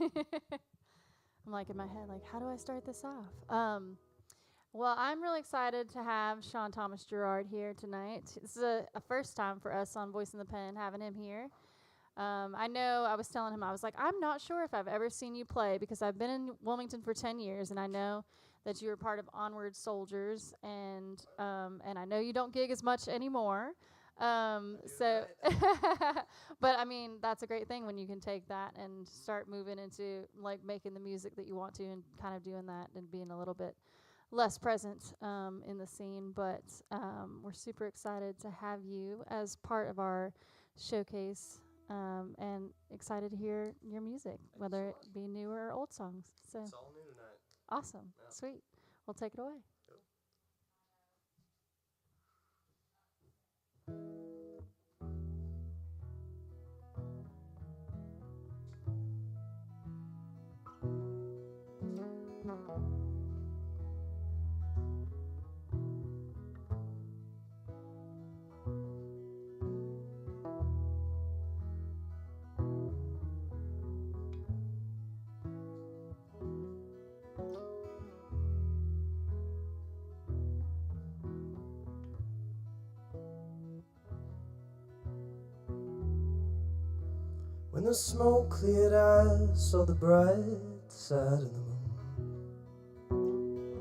I'm like in my head, like, how do I start this off? Well, I'm really excited to have Sean Thomas Gerard here tonight. This is a first time for us on Voice in the Pen, having him here. I know I was telling him, I was like, I'm not sure if I've ever seen you play because I've been in Wilmington for 10 years, and I know that you were part of Onward Soldiers, and I know you don't gig as much anymore. But I mean, that's a great thing when you can take that and start moving into like making the music that you want to and kind of doing that and being a little bit less present in the scene. But we're super excited to have you as part of our showcase. And excited to hear your music, whether it be new or old songs. So it's all new tonight. Awesome. Yeah. Sweet. Well, take it away. When the smoke cleared, I saw the bright side of the moon.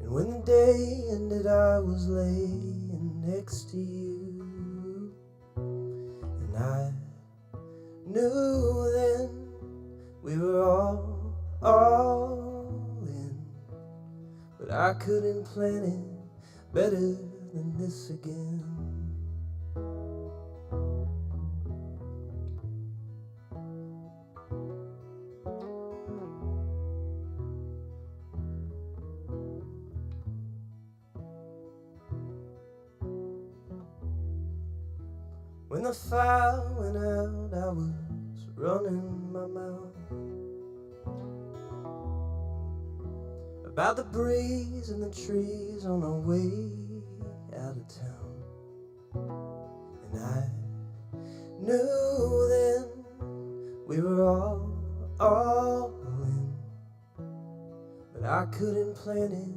And when the day ended, I was laying next to you. And I knew then we were all in. But I couldn't plan it better than this again. When the fire went out, I was running my mouth about the breeze and the trees on our way out of town. And I knew then we were all in, but I couldn't plan it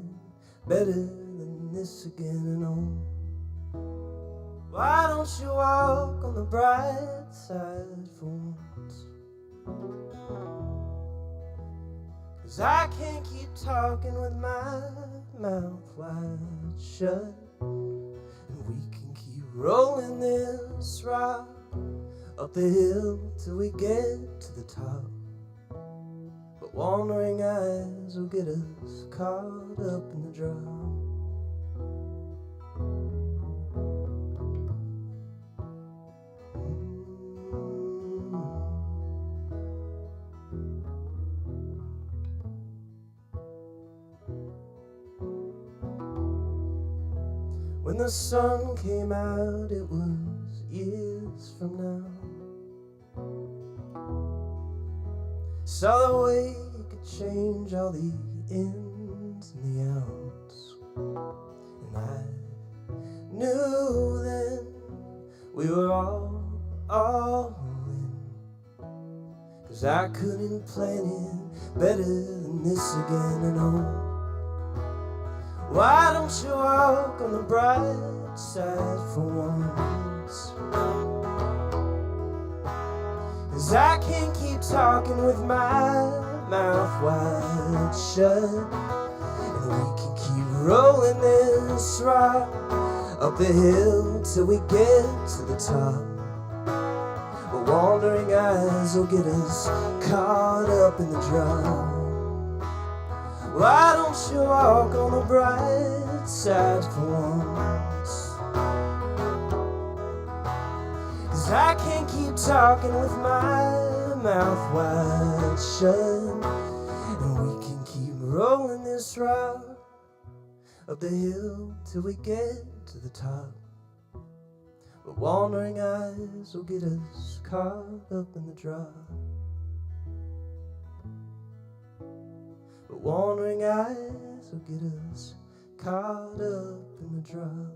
better than this again. And oh, why don't you walk on the bright side for once? 'Cause I can't keep talking with my mouth wide shut. And we can keep rolling this rock up the hill till we get to the top. But wandering eyes will get us caught up in the drop. When the sun came out, it was years from now. Saw the way it could change all the ins and the outs. And I knew then we were all in. 'Cause I couldn't plan it better than this again. And oh, why don't you walk on the bright side for once? 'Cause I can't keep talking with my mouth wide shut. And we can keep rolling this rock up the hill till we get to the top. But wandering eyes will get us caught up in the drop. Why don't you walk on the bright side for once? 'Cause I can't keep talking with my mouth wide shut. And we can keep rolling this rock up the hill till we get to the top. But wandering eyes will get us caught up in the drop. But wandering eyes will get us caught up in the drop.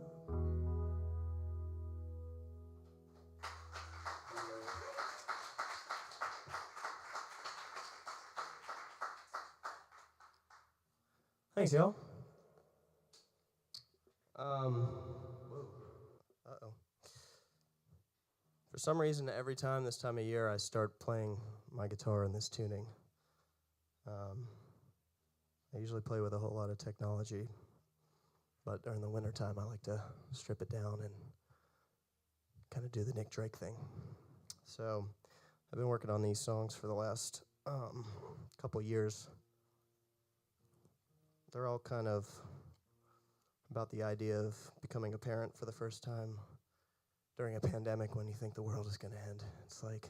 Thanks, y'all. Uh-oh. For some reason, every time this time of year, I start playing my guitar in this tuning. I usually play with a whole lot of technology, but during the wintertime, I like to strip it down and kind of do the Nick Drake thing. So I've been working on these songs for the last couple years. They're all kind of about the idea of becoming a parent for the first time during a pandemic when you think the world is going to end. It's like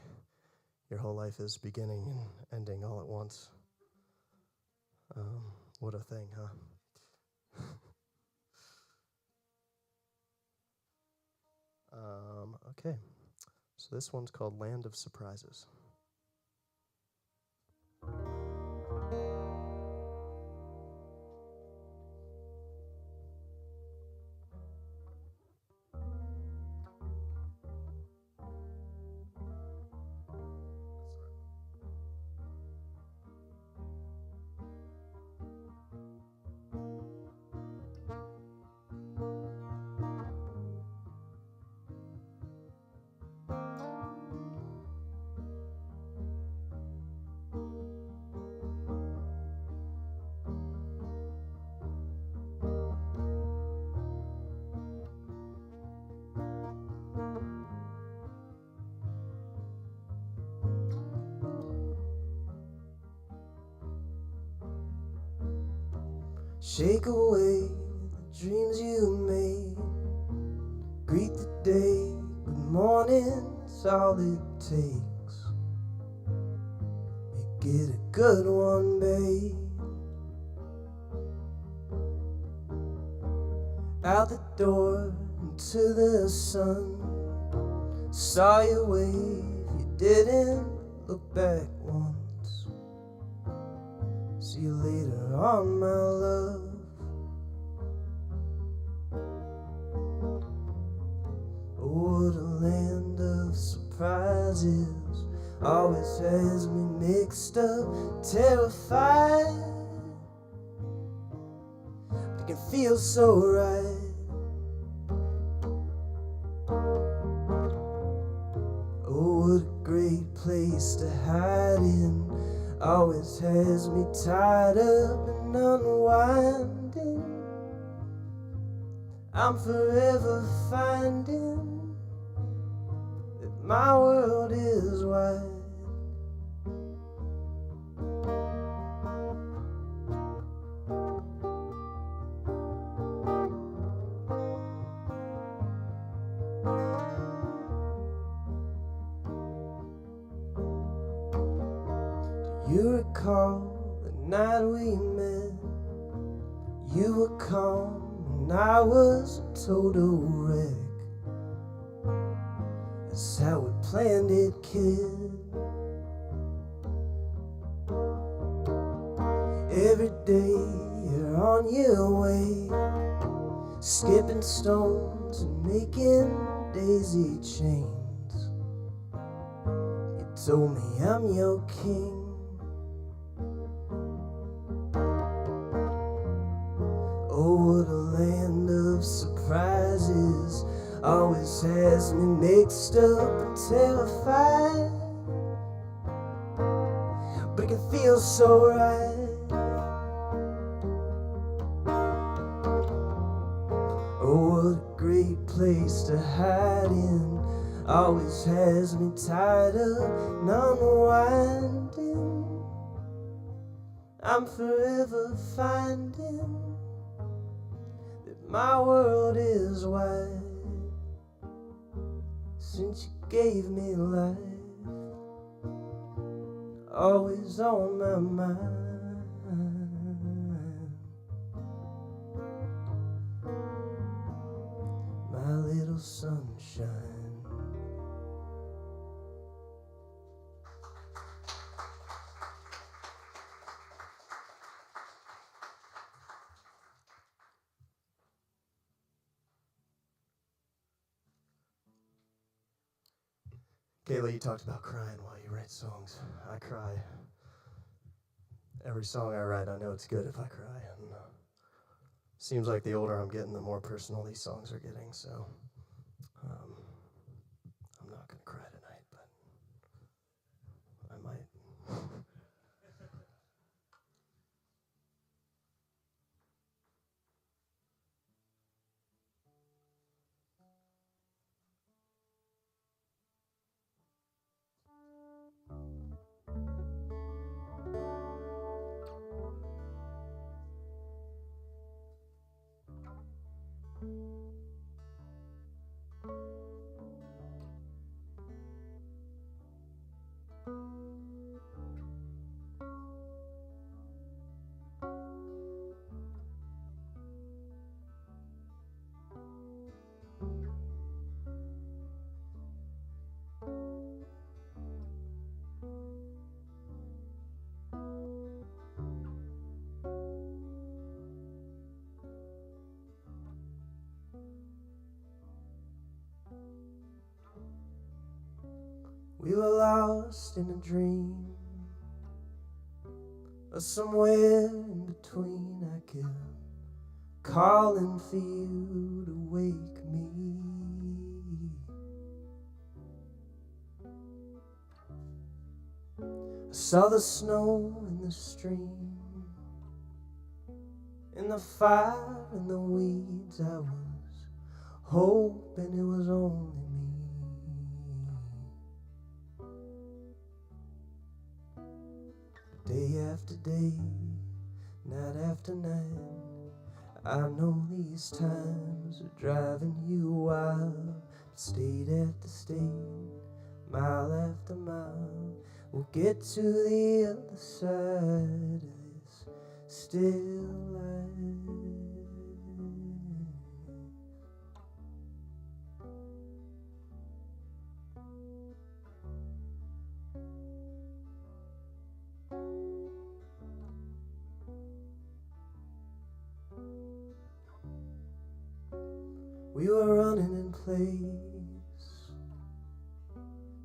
your whole life is beginning and ending all at once. What a thing, huh? Okay, so this one's called Land of Surprises. Shake away the dreams you made. Greet the day, good morning's all it takes. Make it a good one, babe. Out the door into the sun. Saw you wave, you didn't look back once. See you later on, my love. Oh, what a land of surprises. Always has me mixed up, terrified. But it can feel so right. Oh, what a great place to hide in. Always has me tied up and unwinding. I'm forever finding that my world is wide. You recall the night we met. You were calm and I was a total wreck. That's how we planned it, kid. Every day you're on your way, skipping stones and making daisy chains. You told me I'm your king. Oh, what a land of surprises. Always has me mixed up and terrified. But it can feel so right. Oh, what a great place to hide in. Always has me tied up and unwinding. I'm forever finding my world is wide. Since you gave me life, always on my mind. My little sunshine. Cayle, you talked about crying while you write songs. I cry. Every song I write, I know it's good if I cry. And seems like the older I'm getting, the more personal these songs are getting. So I'm not gonna cry tonight, but I might. We were lost in a dream, or somewhere in between. I kept calling for you to wake me. I saw the snow in the stream, in the fire and the weeds. I was hoping it was only me. Day after day, night after night, I know these times are driving you wild. State after state, mile after mile, we'll get to the other side of this still life. We were running in place,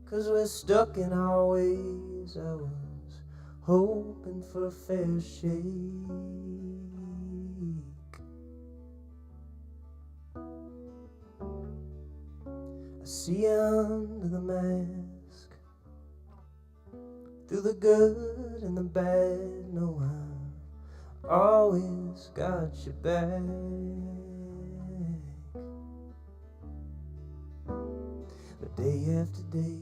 'cause we're stuck in our ways. I was hoping for a fair shake. I see under the mask, through the good and the bad. No, I've always got your back. But day after day,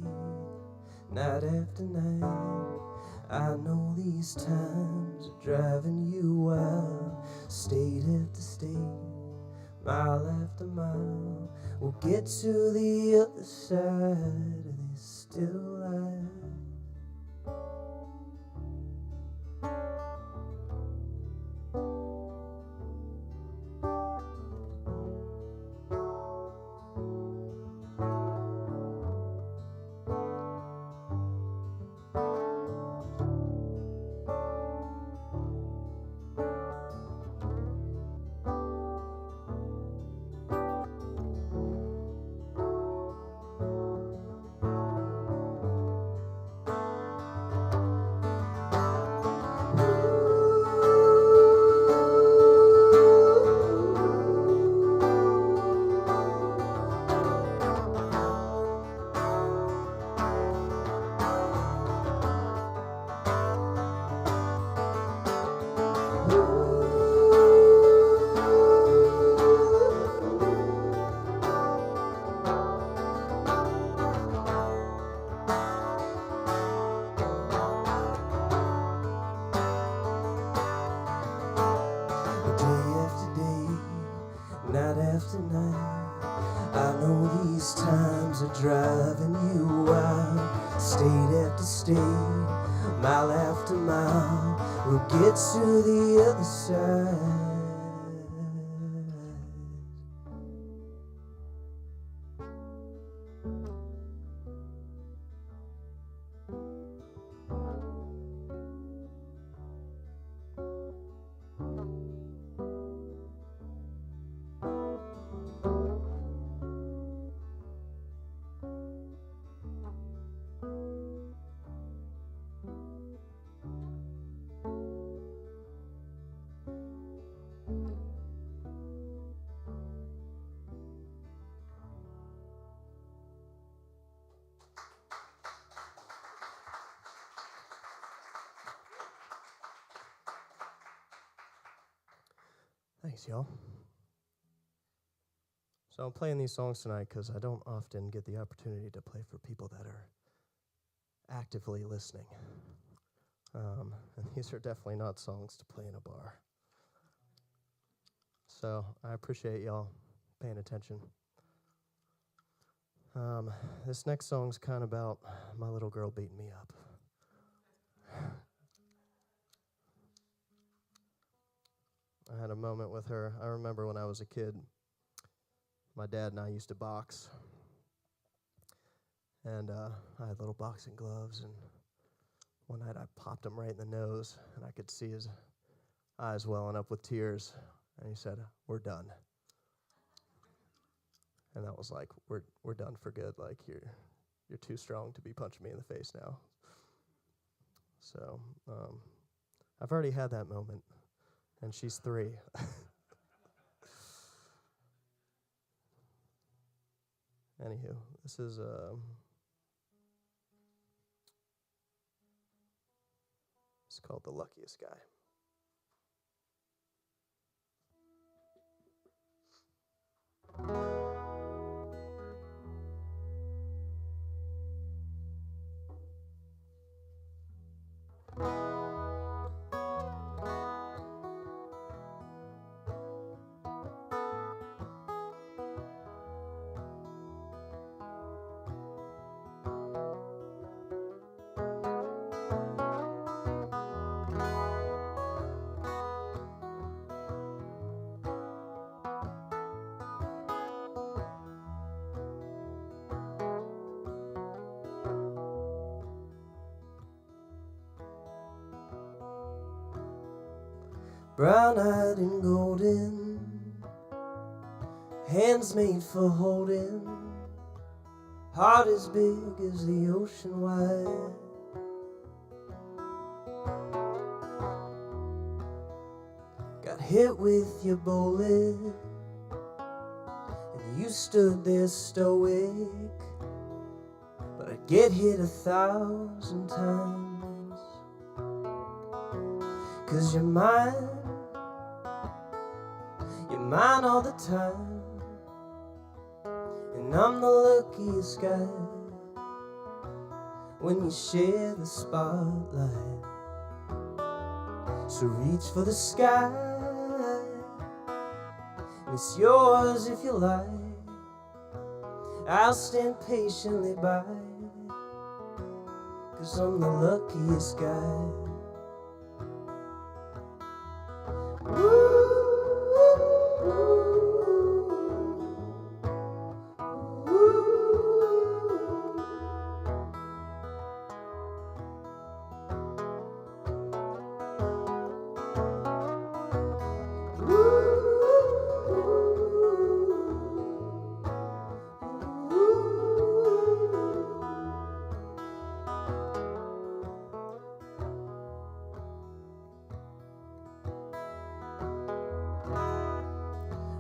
night after night, I know these times are driving you wild. State after state, mile after mile, we'll get to the other side of this still life. Night after night, I know these times are driving you wild. State after state, mile after mile, we'll get to the other side. Thanks, y'all. So I'm playing these songs tonight because I don't often get the opportunity to play for people that are actively listening. And these are definitely not songs to play in a bar. So I appreciate y'all paying attention. This next song's kind of about my little girl beating me up. I had a moment with her. I remember when I was a kid, my dad and I used to box. And I had little boxing gloves, and one night I popped him right in the nose, and I could see his eyes welling up with tears. And he said, "We're done." And that was like, we're done for good. Like, you're too strong to be punching me in the face now. So I've already had that moment, and she's 3. Anywho, this is it's called The Luckiest Guy. Brown-eyed and golden, hands made for holding, heart as big as the ocean wide. Got hit with your bullet, and you stood there stoic, but I'd get hit 1,000 times. 'Cause you're mine all the time, and I'm the luckiest guy when you share the spotlight. So reach for the sky, and it's yours if you like. I'll stand patiently by, 'cause I'm the luckiest guy.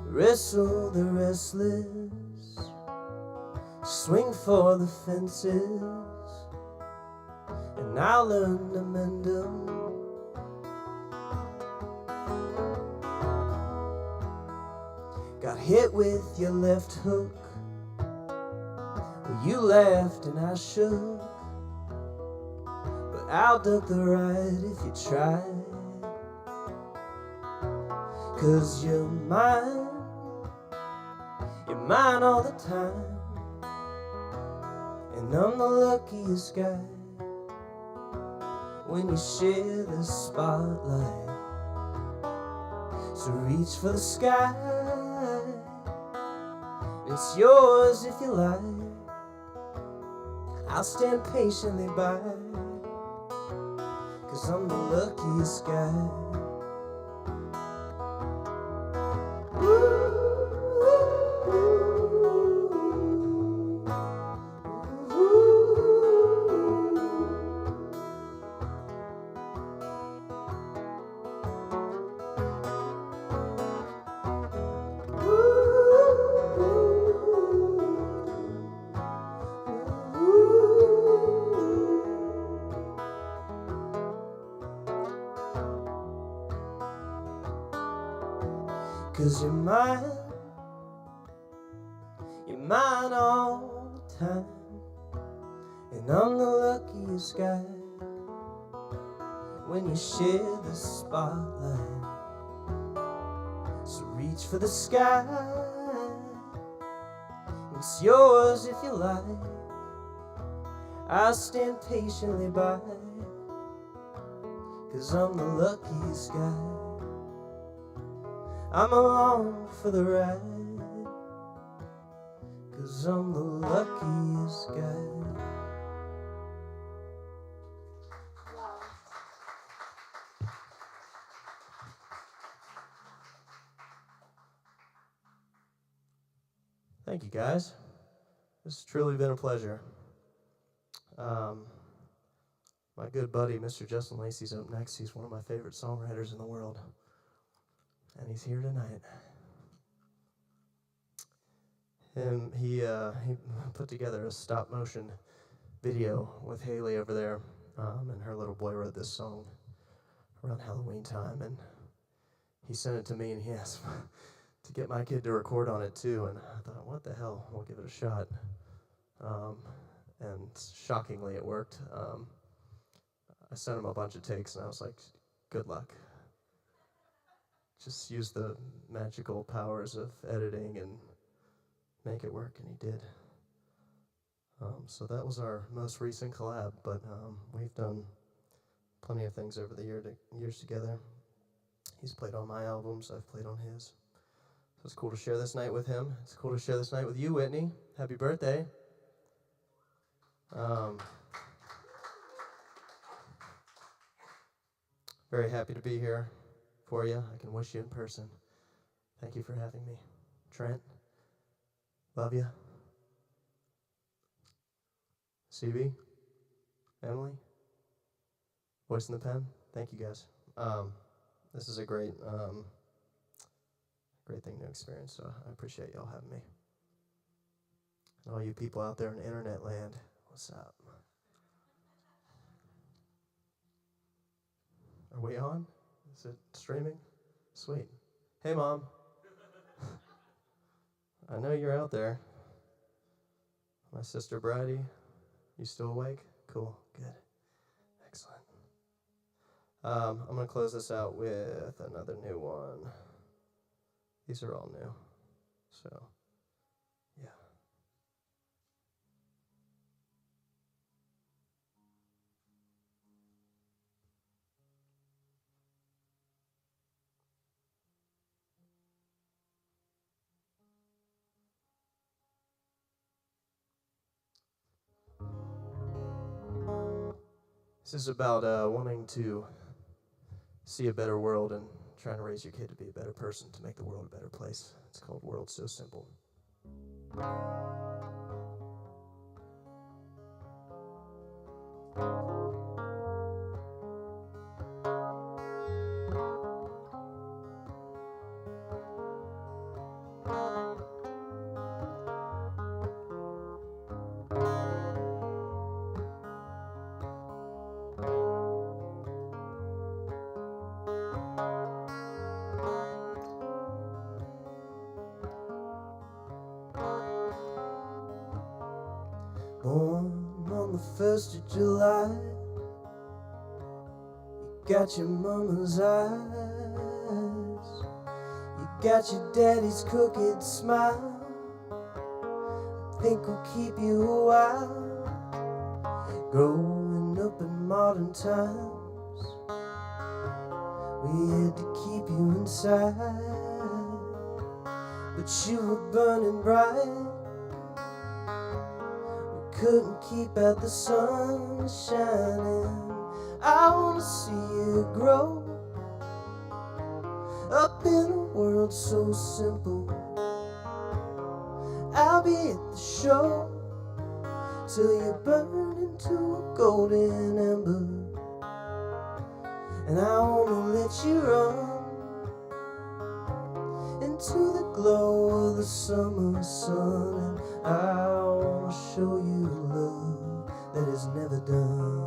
Wrestle the restless, swing for the fences, and I'll learn to mend them. Got hit with your left hook, well, you laughed and I shook, but I'll duck the right if you try. 'Cause you're mine all the time, and I'm the luckiest guy when you share the spotlight. So reach for the sky, it's yours if you like. I'll stand patiently by, 'cause I'm the luckiest guy. 'cause you're mine all the time. And I'm the luckiest guy when you share the spotlight. So reach for the sky, it's yours if you like. I'll stand patiently by, 'cause I'm the luckiest guy. I'm along for the ride, 'cause I'm the luckiest guy. Thank you, guys. This has truly been a pleasure. My good buddy, Mr. Justin Lacy's up next. He's one of my favorite songwriters in the world, and he's here tonight. He put together a stop-motion video with Haley over there, and her little boy wrote this song around Halloween time, and he sent it to me, and he asked to get my kid to record on it too, and I thought, what the hell, we'll give it a shot. And shockingly, it worked. I sent him a bunch of takes, and I was like, good luck. Just use the magical powers of editing and make it work, and he did. So that was our most recent collab, but we've done plenty of things over the years together. He's played on my albums, I've played on his. So it's cool to share this night with him. It's cool to share this night with you, Whitney. Happy birthday. Very happy to be here for you. I can wish you in person. Thank you for having me. Trent, love you. CB, Emily, Voice in the Pen, thank you guys. This is a great thing to experience, so I appreciate y'all having me. And all you people out there in internet land, what's up? Are we on? Is it streaming? Sweet. Hey, Mom. I know you're out there. My sister Bridie, you still awake? Cool, good, excellent. I'm going to close this out with another new one. These are all new, so yeah. This is about wanting to see a better world and trying to raise your kid to be a better person, to make the world a better place. It's called World So Simple. Born on the 1st of July, you got your mama's eyes, you got your daddy's crooked smile. I think will keep you a while. Growing up in modern times, we had to keep you inside, but you were burning bright. Couldn't keep out the sun shining. I wanna see you grow up in a world so simple. I'll be at the show till you burn into a golden ember, and I wanna let you run into the glow of the summer sun, and I wanna show you love that is never done.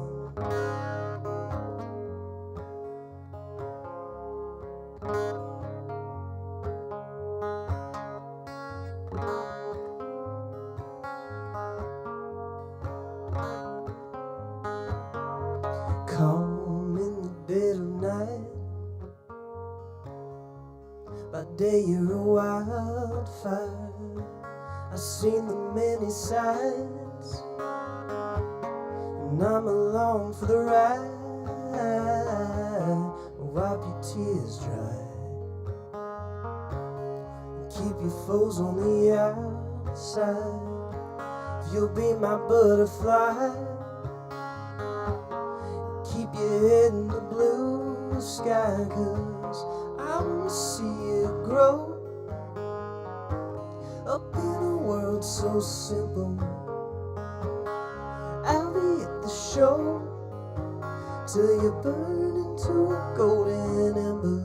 By day you're a wildfire. I've seen the many sides, and I'm along for the ride. Wipe your tears dry, and keep your foes on the outside. If you'll be my butterfly, keep your head in the blue sky, 'cause I wanna see you grow up in a world so simple. I'll be at the show till you burn into a golden ember.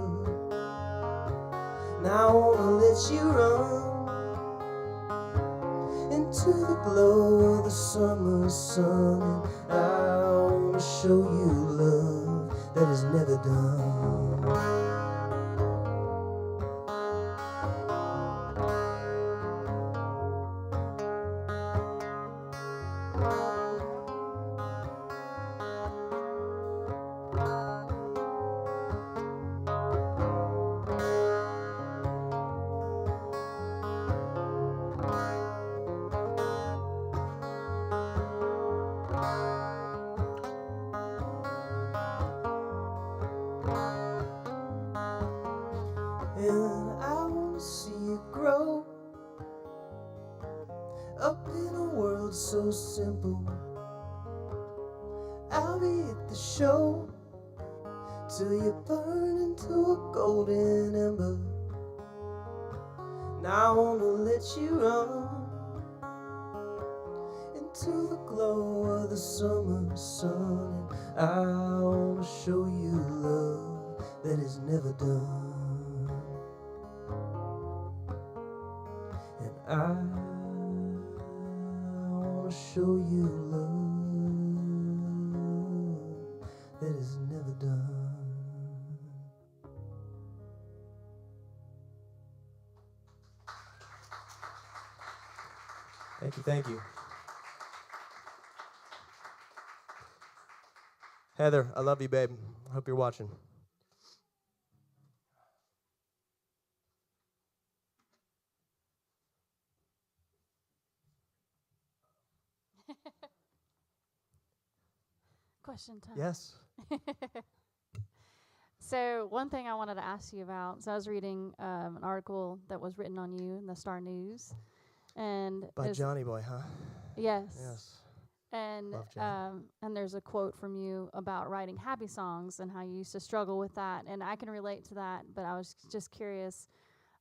Now I wanna let you run into the glow of the summer sun, and I wanna show you love that is never done. And I wanna see you grow up in a world so simple. I'll be at the show till you burn into a golden ember. Now I wanna let you run into the glow of the summer sun, and I wanna show you love that is never done. And I wanna show you love that is never done. Thank you, thank you. Heather, I love you, babe. I hope you're watching. Question time. Yes. So one thing I wanted to ask you about, so I was reading an article that was written on you in the Star News, and By Johnny Boy, huh? yes, Yes. and Love Johnny. and there's a quote from you about writing happy songs and how you used to struggle with that, and I can relate to that. But I was just curious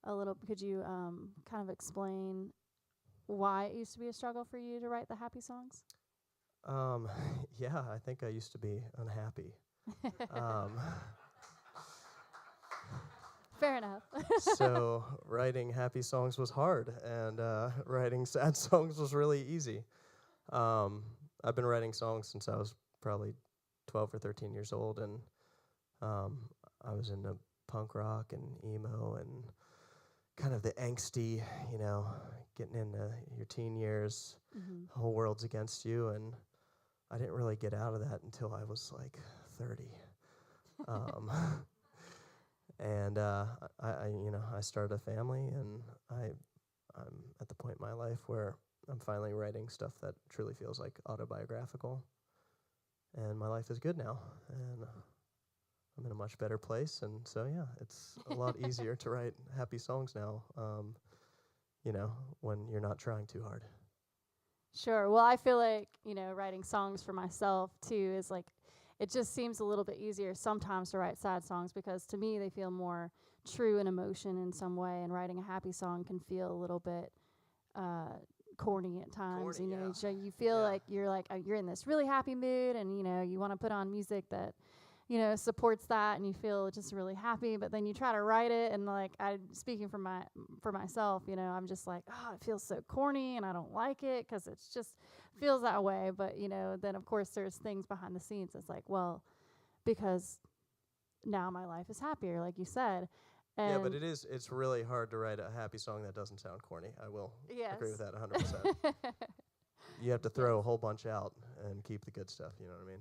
a little. Could you kind of explain why it used to be a struggle for you to write the happy songs? Yeah, I think I used to be unhappy. Fair enough. So writing happy songs was hard, and writing sad songs was really easy. I've been writing songs since I was probably 12 or 13 years old, and I was into punk rock and emo and kind of the angsty, getting into your teen years, the whole world's against you, and I didn't really get out of that until I was like 30. And I started a family, and I'm at the point in my life where I'm finally writing stuff that truly feels like autobiographical, and my life is good now, and I'm in a much better place, and so yeah, it's a lot easier to write happy songs now, when you're not trying too hard. Sure. Well, I feel like, writing songs for myself too is like, it just seems a little bit easier sometimes to write sad songs, because to me they feel more true in emotion in some way, and writing a happy song can feel a little bit corny at times. Corny, yeah. So you feel like you're in this really happy mood, and you want to put on music that supports that, and you feel just really happy, but then you try to write it, and like speaking for myself, I'm just like, oh, it feels so corny, and I don't like it because it's just feels that way. But then of course there's things behind the scenes. It's like, well, because now my life is happier, like you said. And yeah, but it's really hard to write a happy song that doesn't sound corny. I will agree with that 100%. you have to throw a whole bunch out and keep the good stuff. You know what I mean?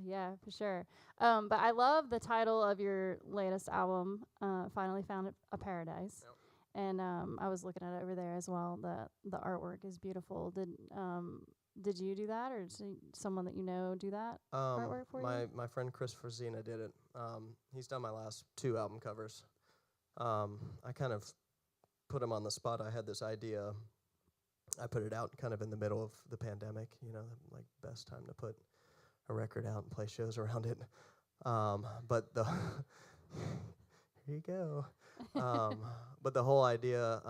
Yeah, for sure. But I love the title of your latest album, Finally Found a Paradise. Yep. And I was looking at it over there as well. The artwork is beautiful. Did you do that, or did someone that you know do that artwork for you? My friend Chris Frazina did it. He's done my last 2 album covers. I kind of put him on the spot. I had this idea. I put it out kind of in the middle of the pandemic, like best time to put a record out and play shows around it. But the here you go. But the whole idea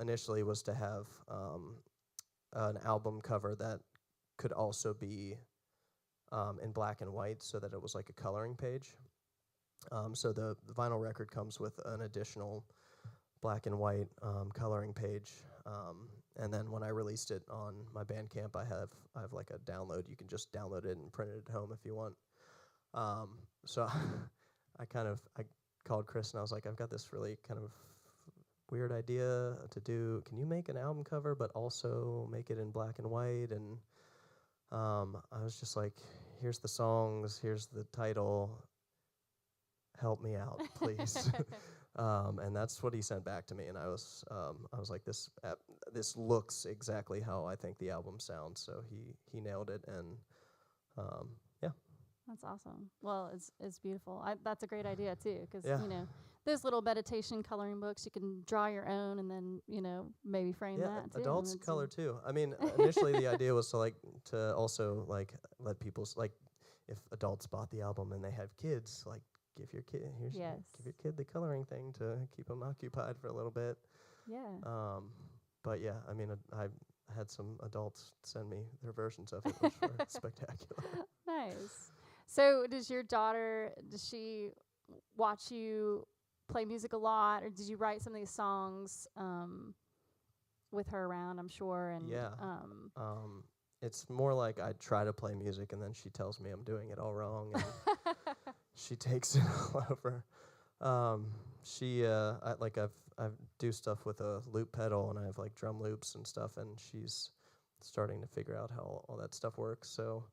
initially was to have an album cover that could also be in black and white, so that it was like a coloring page. So the vinyl record comes with an additional black and white coloring page. And then when I released it on my Bandcamp, I have like a download. You can just download it and print it at home if you want. So I called Chris and I was like, I've got this really kind of weird idea to do. Can you make an album cover but also make it in black and white? And I was just like, here's the songs, here's the title. Help me out, please. And that's what he sent back to me, and I was like, this looks exactly how I think the album sounds. So he nailed it, and yeah. That's awesome. Well, it's beautiful. That's a great idea too, because Yeah. those little meditation coloring books, you can draw your own, and then maybe frame that too. Adults color too. I mean, initially the idea was to also let people if adults bought the album and they have kids, give your kid give your kid the coloring thing to keep them occupied for a little bit. Yeah. But yeah, I mean, I had some adults send me their versions of it, which were spectacular. Nice. So does she watch you play music a lot, or did you write some of these songs with her around, I'm sure? And yeah. It's more like I try to play music and then she tells me I'm doing it all wrong, and she takes it all over. I do stuff with a loop pedal, and I have drum loops and stuff, and she's starting to figure out how all that stuff works. So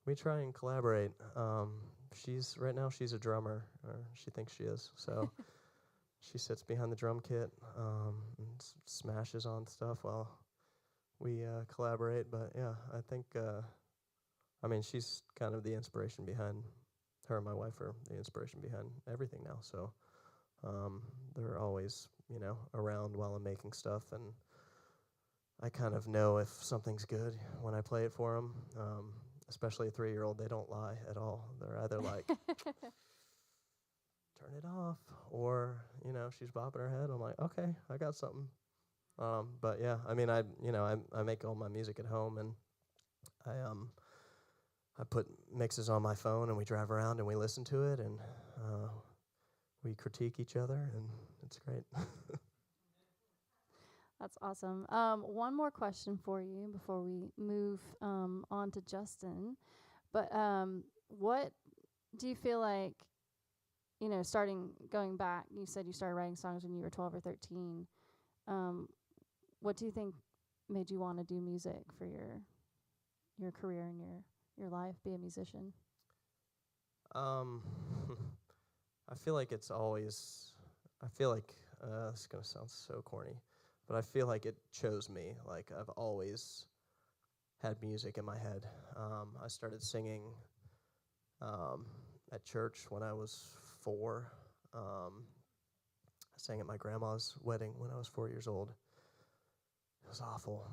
we try and collaborate. She's a drummer, or she thinks she is. So she sits behind the drum kit and smashes on stuff while we collaborate. But yeah, I think she's kind of the inspiration behind. Her and my wife are the inspiration behind everything now. So they're always around while I'm making stuff, and I kind of know if something's good when I play it for them. Especially a 3-year-old, they don't lie at all. They're either like, turn it off, or she's bopping her head. I'm like, okay, I got something. But yeah, I mean, I make all my music at home, and I put mixes on my phone, and we drive around and we listen to it, and we critique each other, and it's great. That's awesome. One more question for you before we move on to Justin. But what do you feel like, going back, you said you started writing songs when you were 12 or 13. What do you think made you want to do music for your career and your life, be a musician? I feel like it's always, this is going to sound so corny, but I feel like it chose me. Like, I've always had music in my head. I started singing at church when I was 4. I sang at my grandma's wedding when I was 4 years old. It was awful.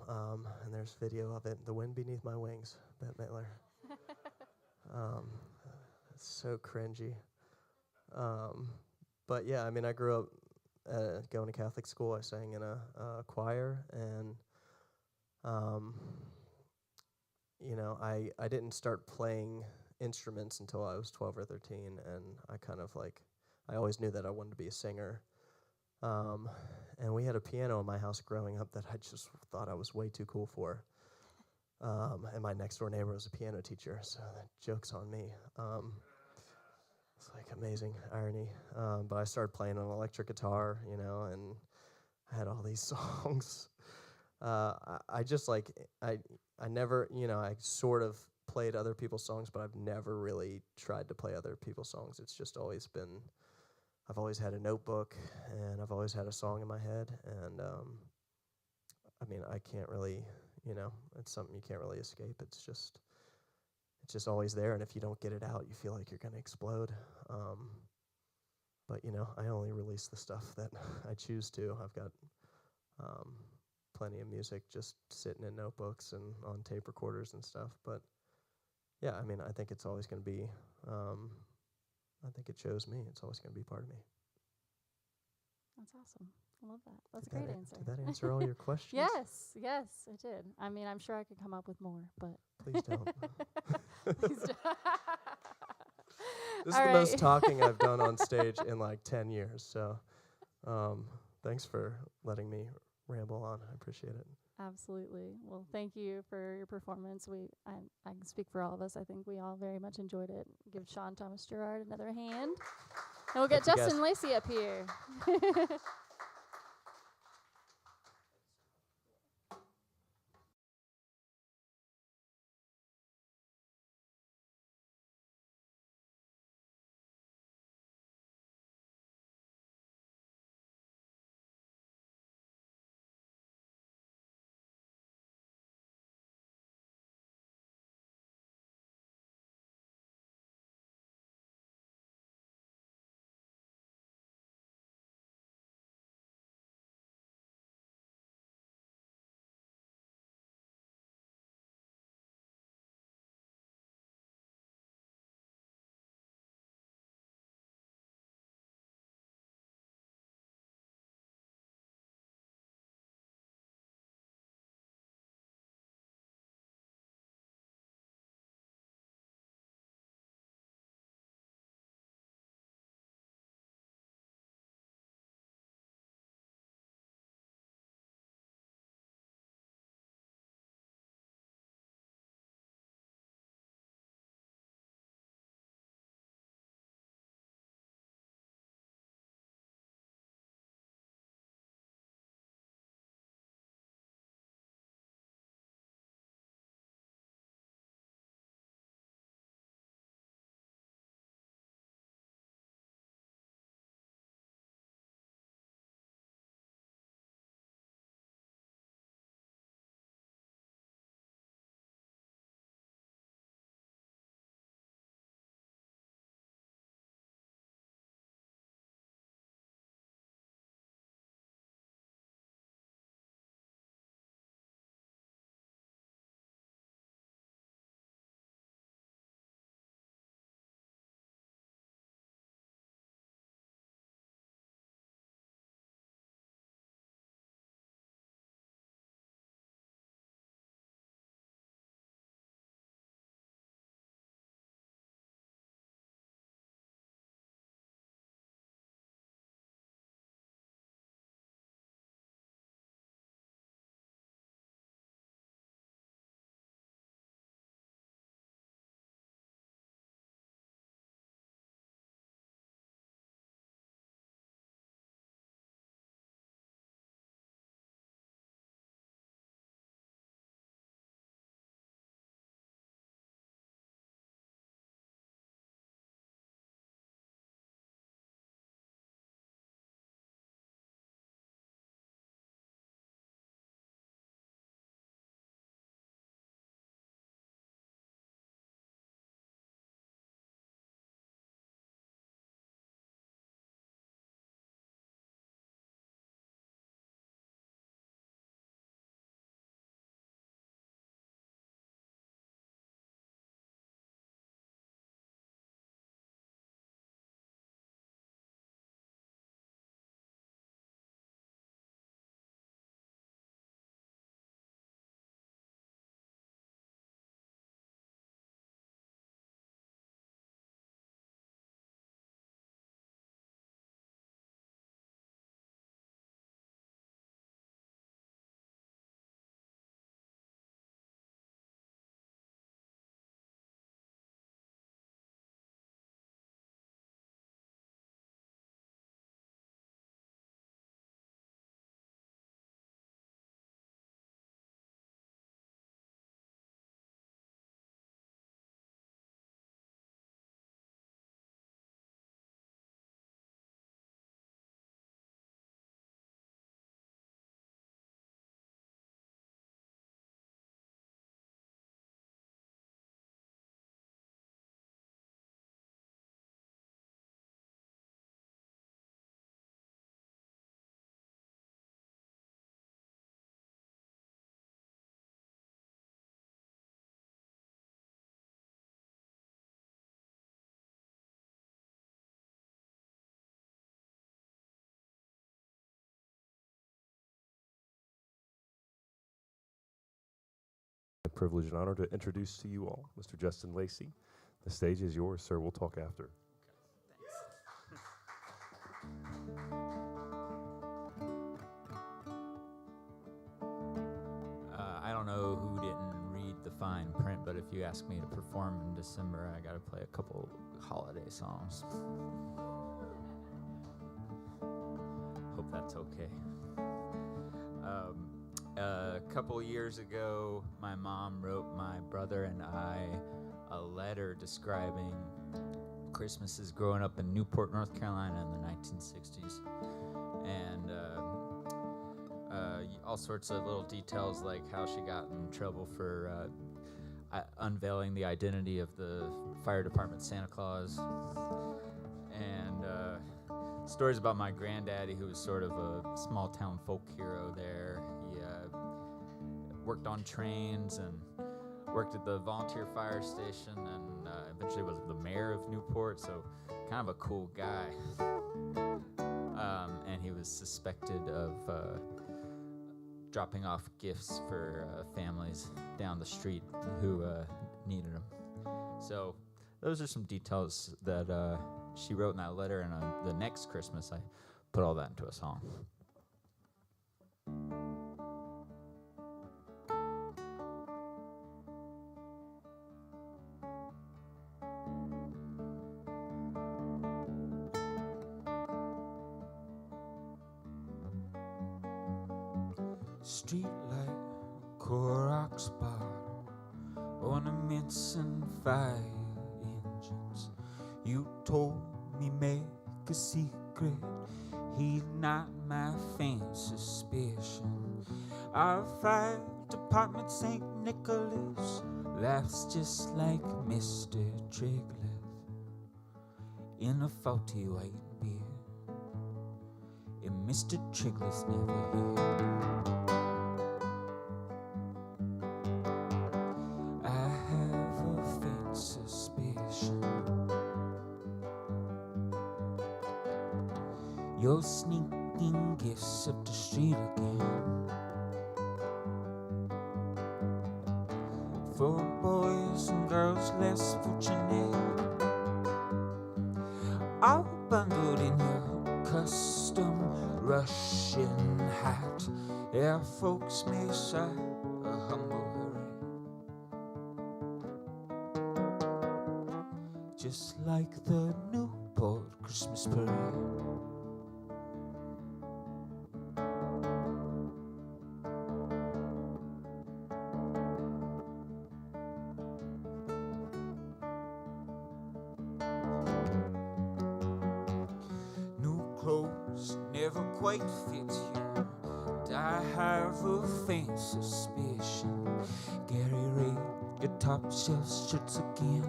And there's video of it, The Wind Beneath My Wings, Bette Midler. It's so cringy. But yeah, I mean, I grew up going to Catholic school. I sang in a choir, and I didn't start playing instruments until I was 12 or 13, and I always knew that I wanted to be a singer. And we had a piano in my house growing up that I just thought I was way too cool for. And my next door neighbor was a piano teacher, so that joke's on me. It's like amazing irony. But I started playing an electric guitar, and I had all these songs. I just like I never, you know, I sort of played other people's songs, but I've never really tried to play other people's songs. It's just always been, I've always had a notebook and I've always had a song in my head, and I mean, I can't really, you know, it's something you can't really escape. It's just always there, and if you don't get it out, you feel like you're gonna explode. But you know, I only release the stuff that I choose to. I've got plenty of music just sitting in notebooks and on tape recorders and stuff. But yeah, I mean, I think it's always going to be, I think it shows me. It's always going to be part of me. That's awesome. I love that. That's Did a great that answer. Did that answer all your questions? Yes, it did. I mean, I'm sure I could come up with more, but Please don't. please don't. This is All the right. most talking I've done on stage in like 10 years. So thanks for letting me ramble on. I appreciate it. Absolutely. Well, thank you for your performance. I can speak for all of us. I think we all very much enjoyed it. Give Sean Thomas Gerard another hand. And we'll get Thank you, Justin Lacy up here. privilege and honor to introduce to you all Mr. Justin Lacy. The stage is yours, sir. We'll talk after. I don't know who didn't read the fine print, but if you ask me to perform in December, I got to play a couple holiday songs. Hope that's okay. A couple years ago, my mom wrote my brother and I a letter describing Christmases growing up in Newport, North Carolina in the 1960s. And all sorts of little details, like how she got in trouble for unveiling the identity of the fire department Santa Claus. And stories about my granddaddy, who was sort of a small town folk hero there. He worked on trains and worked at the volunteer fire station, and eventually was the mayor of Newport, so kind of a cool guy. And he was suspected of dropping off gifts for families down the street who needed them. So those are some details that she wrote in that letter, and the next Christmas I put all that into a song. Streetlight, Clorox bottle, ornaments and fire engines. You told me make a secret, heed not my faint suspicion. Our fire department, St. Nicholas, laughs just like Mr. Triglav in a faulty white beard, and Mr. Triglav never here. You're sneaking gifts up the street again, for boys and girls less fortunate, all bundled in your custom Russian hat. Yeah, folks may sigh a humble hurry, just like the Newport Christmas parade. Never quite fit you, and I have a faint suspicion. Gary Ray, your top shelf shirts again.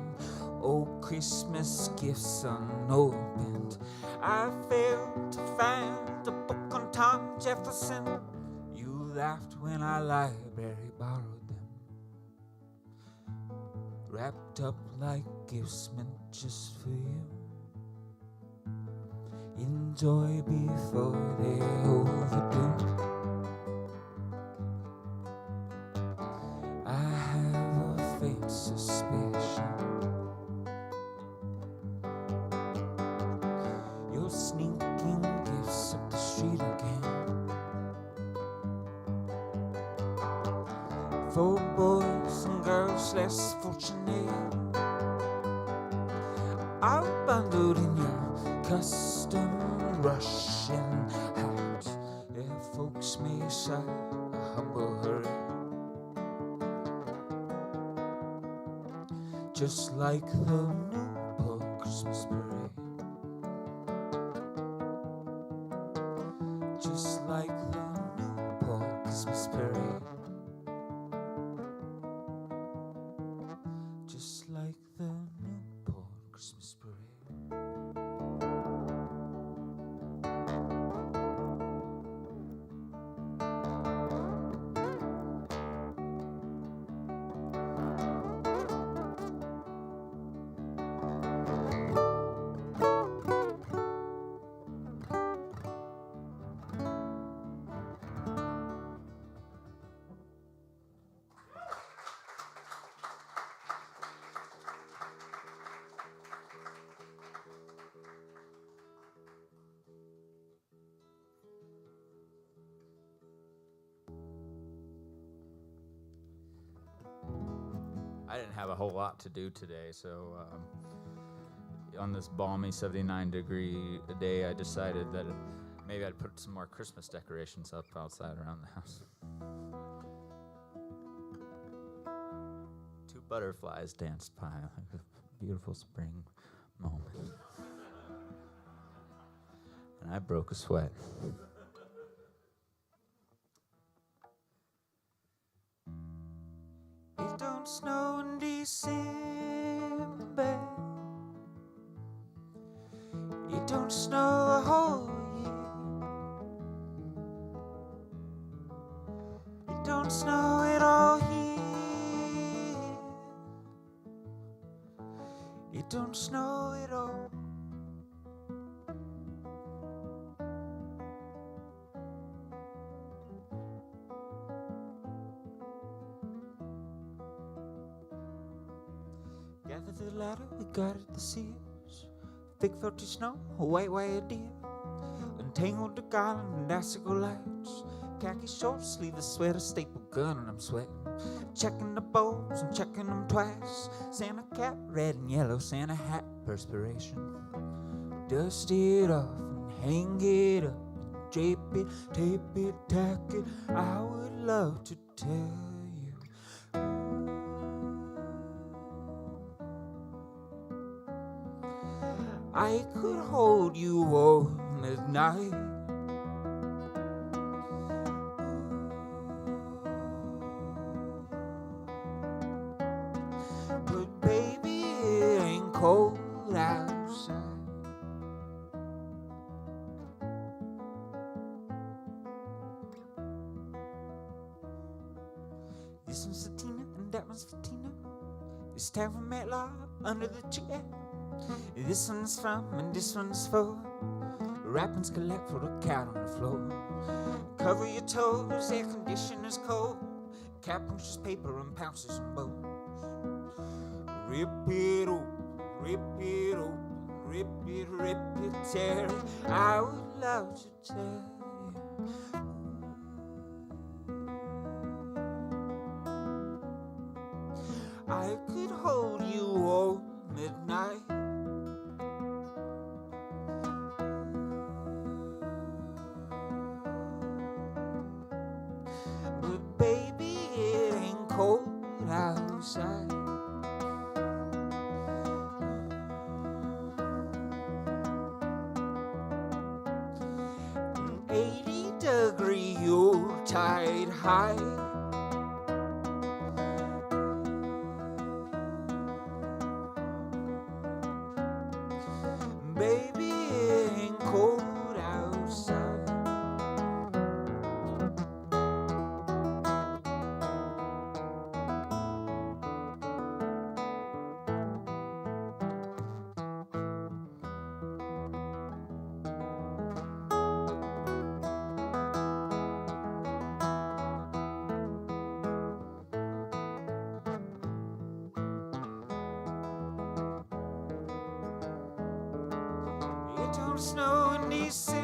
Old Christmas gifts unopened. I failed to find a book on Tom Jefferson. You laughed when I library borrowed them, wrapped up like gifts meant just for you. Enjoy before they overdo. I have a faint suspicion you're sneaking gifts up the street again, for boys and girls less fortunate, all bundled in your custom Russian hat. Yeah, folks may sigh a humble hurry, just like the Newport Christmas parade, just like the Newport Christmas parade, just like the Newport Christmas parade. have a whole lot to do today, so on this balmy 79-degree day, I decided that maybe I'd put some more Christmas decorations up outside around the house. 2 butterflies danced by, like a beautiful spring moment. And I broke a sweat. It don't snow in December. It don't snow a whole year. It don't snow at all here. It don't snow at all. Gather the ladder, we got at the seals. Thick felty snow, a white deer. Untangled the garland and icicle lights. Khaki short sleeve, a sweater, staple gun, and I'm sweating. Checking the bulbs and checking them twice. Santa cap, red and yellow, Santa hat, perspiration. Dust it off and hang it up. Drape it, tape it, tack it. I would love to tell you. I could hold you warm at night. But baby, it ain't cold outside. This one's for Tina and that one's for Tina. This time we met love under the chair. This one's from and this one's for. Wrappings collect for the cat on the floor. Cover your toes, air conditioner's cold. Cat punctures paper and pounces on bows. Rip it open, rip it open, rip it, tear it. I would love to tell you. I could hold you all midnight. But baby, it ain't cold outside. An 80-degree Yuletide high. Baby, it ain't cold outside. It don't snow in December.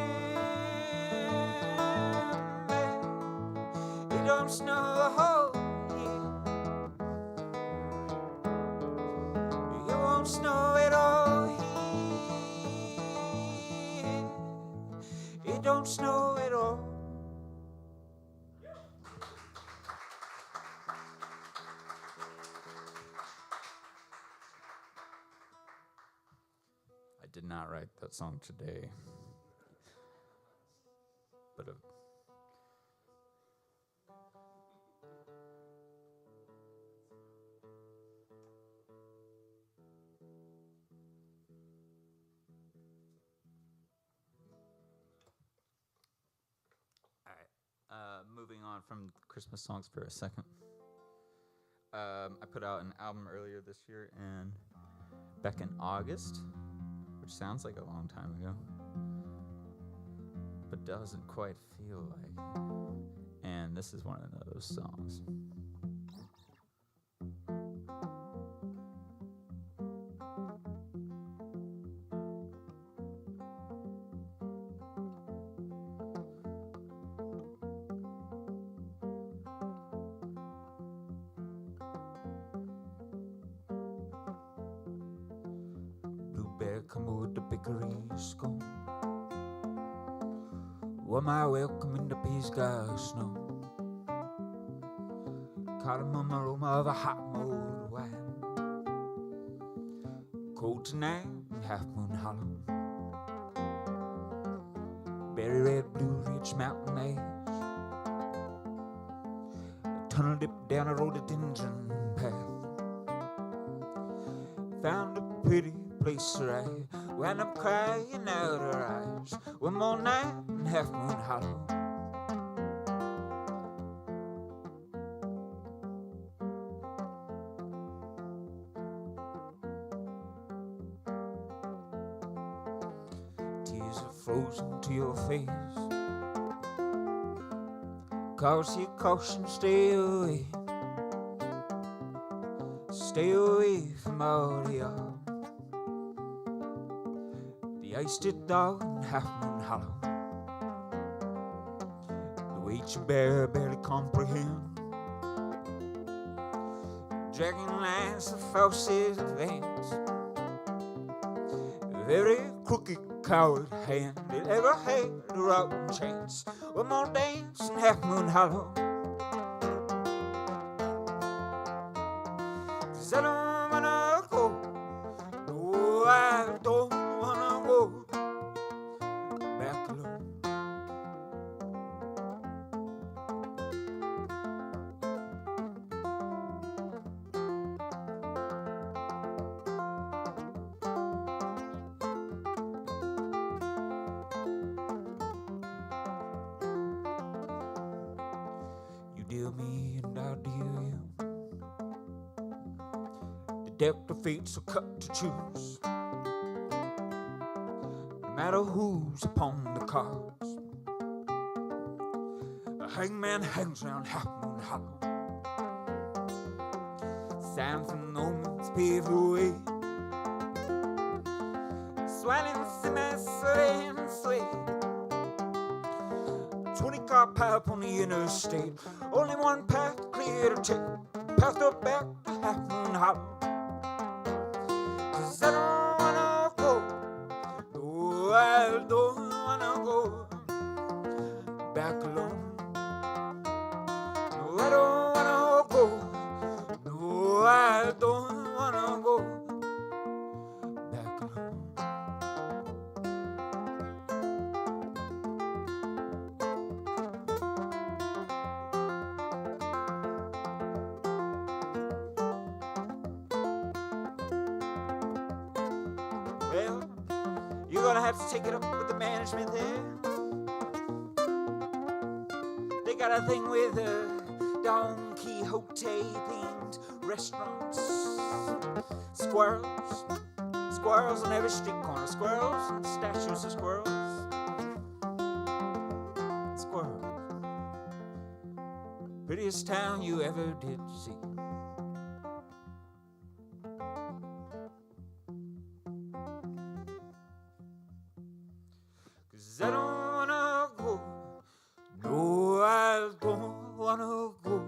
It don't snow a whole year. It won't snow at all here. It don't snow at all. I did not write that song today. But moving on from Christmas songs for a second. I put out an album earlier this year, and back in August, which sounds like a long time ago, but doesn't quite feel like. And this is one of those songs. better come with the bakery scone. Well, my welcome in the Pisgah snow. Cardamom aroma of a hot mulled wine. Cold tonight, Half Moon Hollow. Berry red, blue ridge, mountain ash. A tunnel dip down a rhododendron path. Found a pretty place where I wound up crying out her eyes. One more night in Half Moon Hollow. Tears are frozen to your face. Cause you caution, stay away. Stay away from all the y'all. The iced dog in Half Moon Hollow. The weight you bear barely comprehend. Dragging lines of falses advance. Very crooked coward hand that ever had a rotten chance. One more dance in Half Moon Hollow. 'Cause I don't wanna go. No, I don't wanna go back alone. You deal me and I'll deal you. The deck of fate's a cut to choose. No matter who's upon the cards. A hangman hangs round Half Moon Hollow. Signs and omens pave the way. Swelling semester and sway. 20-car pipe on the interstate. Only one path clear to take. Path up back to Half Moon Hollow. 'Cause I don't wanna go. No, I don't wanna go back alone. No, I don't wanna go. No, I don't wanna go back alone. Well, you're gonna have to take it up with the management there. They got a thing with Don Quixote themed restaurants. Squirrels. Squirrels on every street corner. Squirrels and statues of squirrels. Squirrels. Prettiest town you ever did see. Cause I don't wanna go. No, I don't wanna go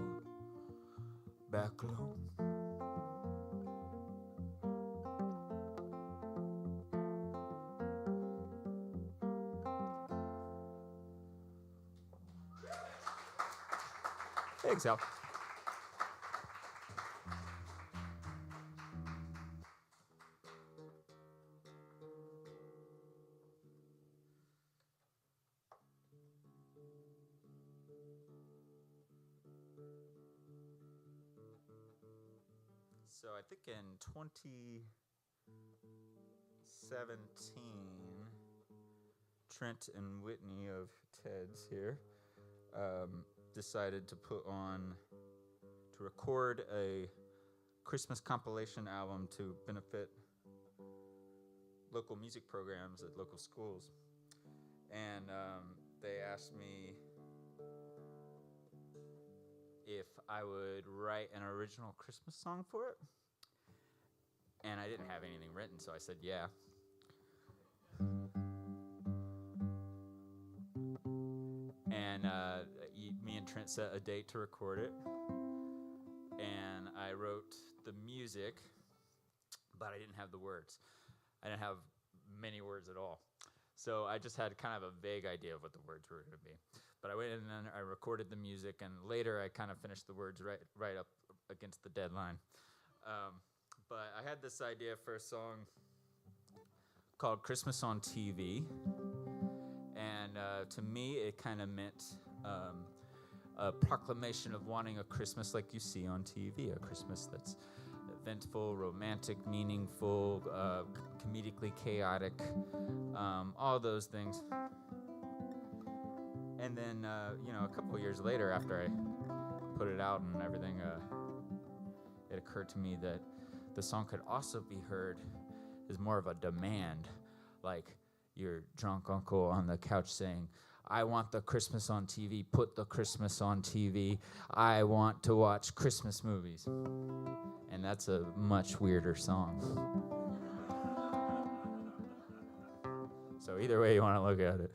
back alone. Thanks, Al. So I think in 2017, Trent and Whitney of Ted's here decided to record a Christmas compilation album to benefit local music programs at local schools. And they asked me if I would write an original Christmas song for it. And I didn't have anything written, so I said yeah. And me and Trent set a date to record it. And I wrote the music, but I didn't have the words. I didn't have many words at all. So I just had kind of a vague idea of what the words were going to be. But I went and then I recorded the music, and later I kind of finished the words right up against the deadline. But I had this idea for a song called Christmas on TV. And to me, it kind of meant a proclamation of wanting a Christmas like you see on TV, a Christmas that's eventful, romantic, meaningful, comedically chaotic, all those things. And then, a couple of years later, after I put it out and everything, it occurred to me that the song could also be heard as more of a demand, like your drunk uncle on the couch saying, I want the Christmas on TV, put the Christmas on TV, I want to watch Christmas movies. And that's a much weirder song. So either way you want to look at it.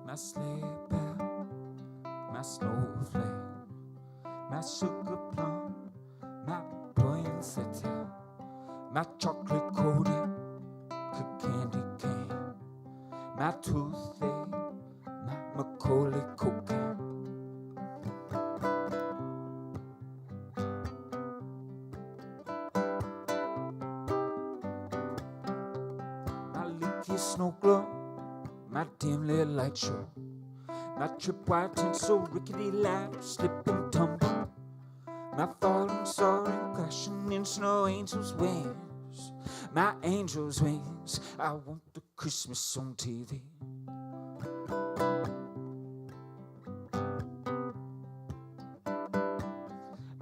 My sleigh bell, my snowflake, my sugar plum, my poinsettia, my chocolate coated candy cane, my toothache, my Macaulay Culkin. My leaky snow globe, my dim lit light show, my tripwire tinsel rickety ladder slip and tumble, my falling soaring crashing in snow angels' wings, my angels' wings. I want the Christmas on TV.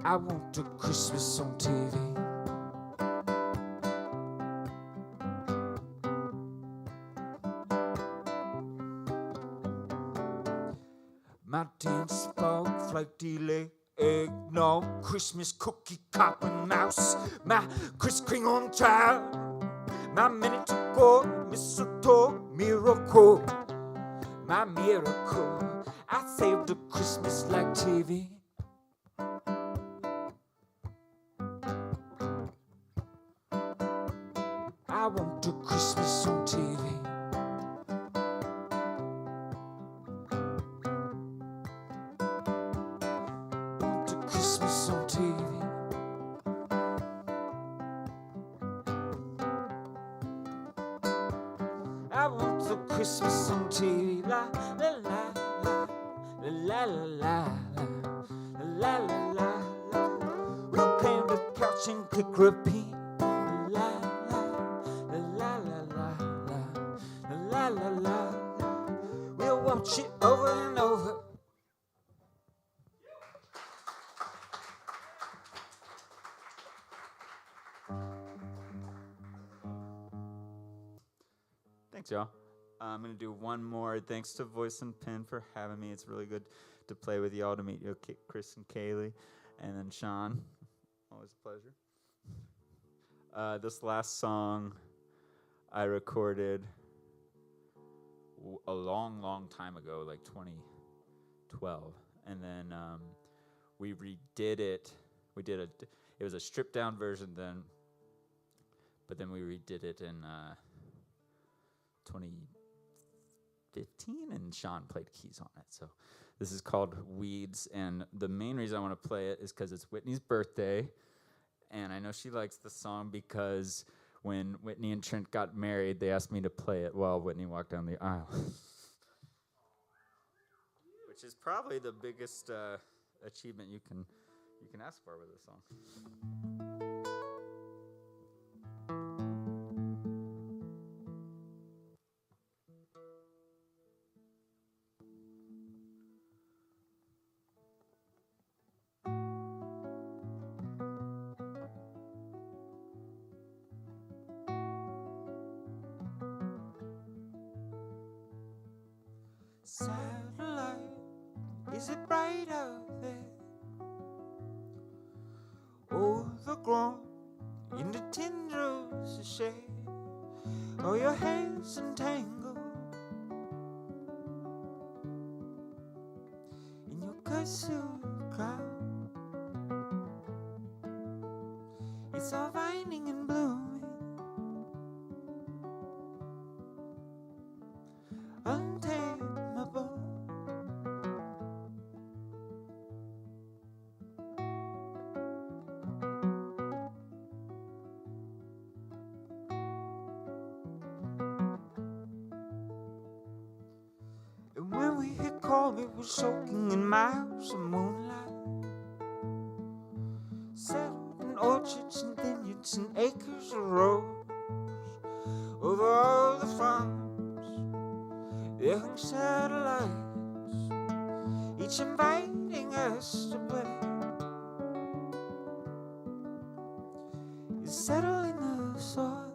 I want the Christmas on TV. My dance fog, flight delay, eggnog, Christmas cookie, copper mouse, my Kris Kringle child, my minute to go, mistletoe, miracle, my miracle. I saved a Christmas like TV. I want the Christmas on TV. Christmas on TV. I want the Christmas on TV. La la la la la la la la la la. We'll claim the couch and click repeat. La la la la la la la la la. We'll watch it over and over. Thanks, y'all. I'm going to do one more. Thanks to Voice and Pen for having me. It's really good to play with y'all, to meet you, Chris and Cayle, and then Sean. Always a pleasure. This last song I recorded a long, long time ago, like 2012. And then we redid it. It was a stripped-down version then, but then we redid it in 2015, and Sean played keys on it. So this is called Weeds, and the main reason I want to play it is because it's Whitney's birthday, and I know she likes the song because when Whitney and Trent got married, they asked me to play it while Whitney walked down the aisle. Which is probably the biggest achievement you can ask for with this song. Satellite Is it bright out there? Oh, the grown into tendrils of shade. Oh, your hair's entangled in your cursive crown. It's all vining and blooming, untamable. And when we hit Cayle, it was soaking in miles of moonlight, settled in orchards and vineyards and acres of rose. Over all the farms, there hung satellites, each inviting us to play. You settle in the soil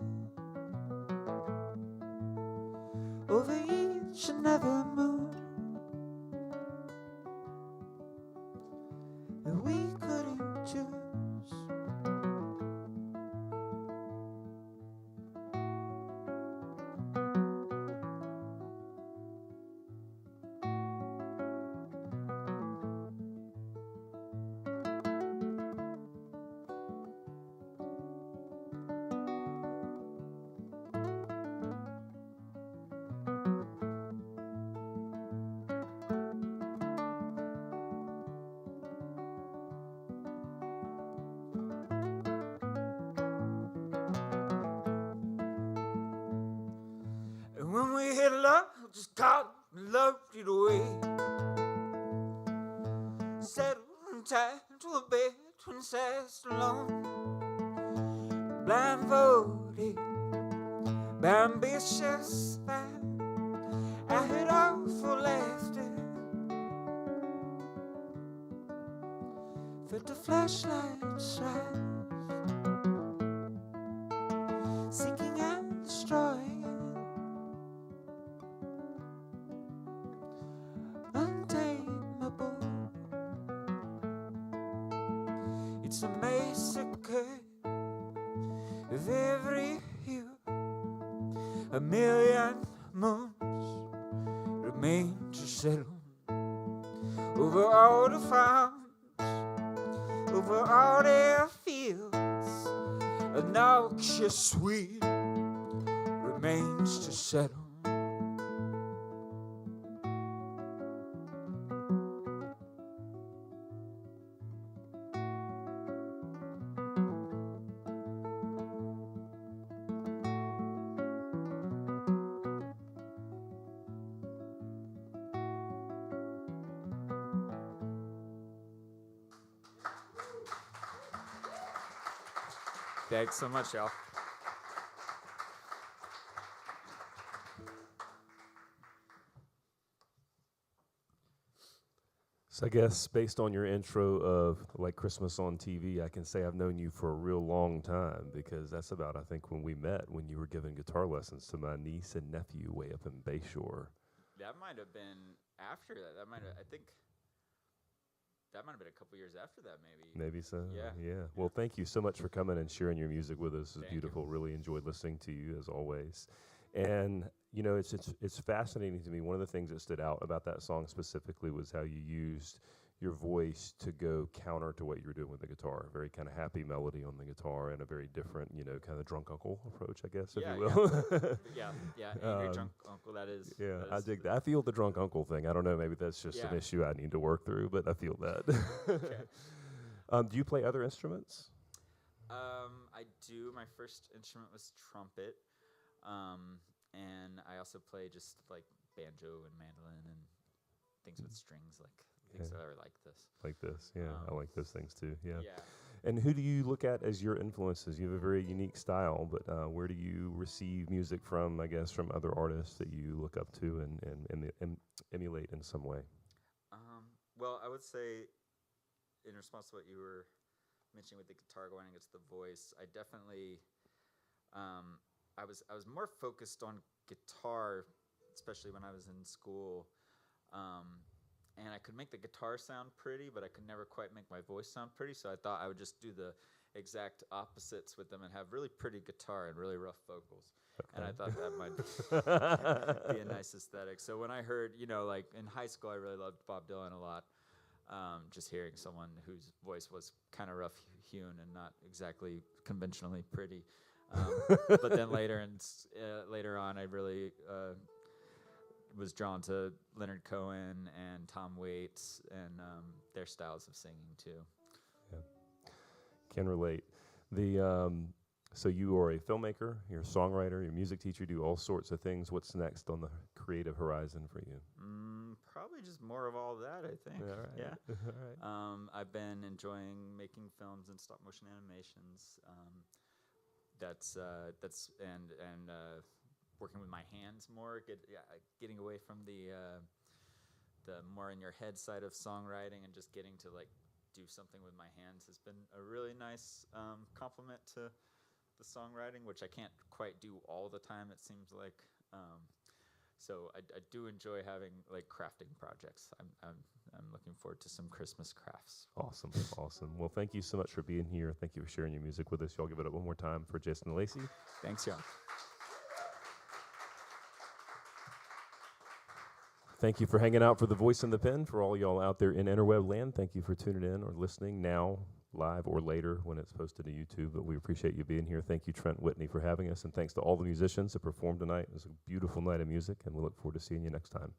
over each another moon that we couldn't choose. And when we hit love, just caught and loved it away. Settled and tied to a bed, twin sized alone, blindfolded by ambitious thought. I had all for laughter, felt the flashlights rise, seeking and destroying, untamable. It's a massacre of every hue. A million moons remain to settle over all the farms, over all their fields. A noxious weed remains to settle. Thanks so much, y'all. So I guess based on your intro of like Christmas on TV, I can say I've known you for a real long time, because that's about, I think, when we met, when you were giving guitar lessons to my niece and nephew way up in Bayshore. That might have been after that. I think that might have been a couple years after that, maybe. Maybe so. Yeah. Yeah. Well, thank you so much for coming and sharing your music with us. It's Thank beautiful. Really enjoyed listening to you as always. And you know, it's fascinating to me. One of the things that stood out about that song specifically was how you used your voice to go counter to what you were doing with the guitar. A very kind of happy melody on the guitar and a very different, you know, kind of drunk uncle approach, I guess, if you will. Yeah. Angry drunk uncle, that is. Yeah, that I is dig that. I feel the drunk uncle thing. I don't know, maybe that's just an Yeah. issue I need to work through, but I feel that. Okay. Do you play other instruments? I do. My first instrument was trumpet. And I also play just like banjo and mandolin and things with strings, like things that are like this. Like this, yeah. I like those things too, yeah. Yeah. And who do you look at as your influences? You have a very unique style, but where do you receive music from, I guess, from other artists that you look up to and emulate in some way? Well, I would say, in response to what you were mentioning with the guitar going against the voice, I definitely, I was more focused on guitar, especially when I was in school, and I could make the guitar sound pretty, but I could never quite make my voice sound pretty. So I thought I would just do the exact opposites with them and have really pretty guitar and really rough vocals. And I thought that might be a nice aesthetic. So when I heard, like in high school, I really loved Bob Dylan a lot. Just hearing someone whose voice was kind of rough-hewn and not exactly conventionally pretty. But then later on, I really was drawn to Leonard Cohen and Tom Waits and their styles of singing too. Yeah, can relate. So you are a filmmaker, you're a songwriter, you're a music teacher, do all sorts of things. What's next on the creative horizon for you? Probably just more of all that, I think. All right. Yeah. All right. I've been enjoying making films and stop motion animations. That's working with my hands more, getting away from the more in your head side of songwriting and just getting to do something with my hands has been a really nice compliment to the songwriting, which I can't quite do all the time, it seems like. So I do enjoy having crafting projects. I'm looking forward to some Christmas crafts. Awesome. Well, thank you so much for being here. Thank you for sharing your music with us. Y'all give it up one more time for Justin Lacy. Thanks, y'all. Thank you for hanging out for The Voice in the Pen. For all y'all out there in interweb land, thank you for tuning in or listening now, live or later when it's posted to YouTube. But we appreciate you being here. Thank you, Trent Whitney, for having us. And thanks to all the musicians that performed tonight. It was a beautiful night of music, and we look forward to seeing you next time.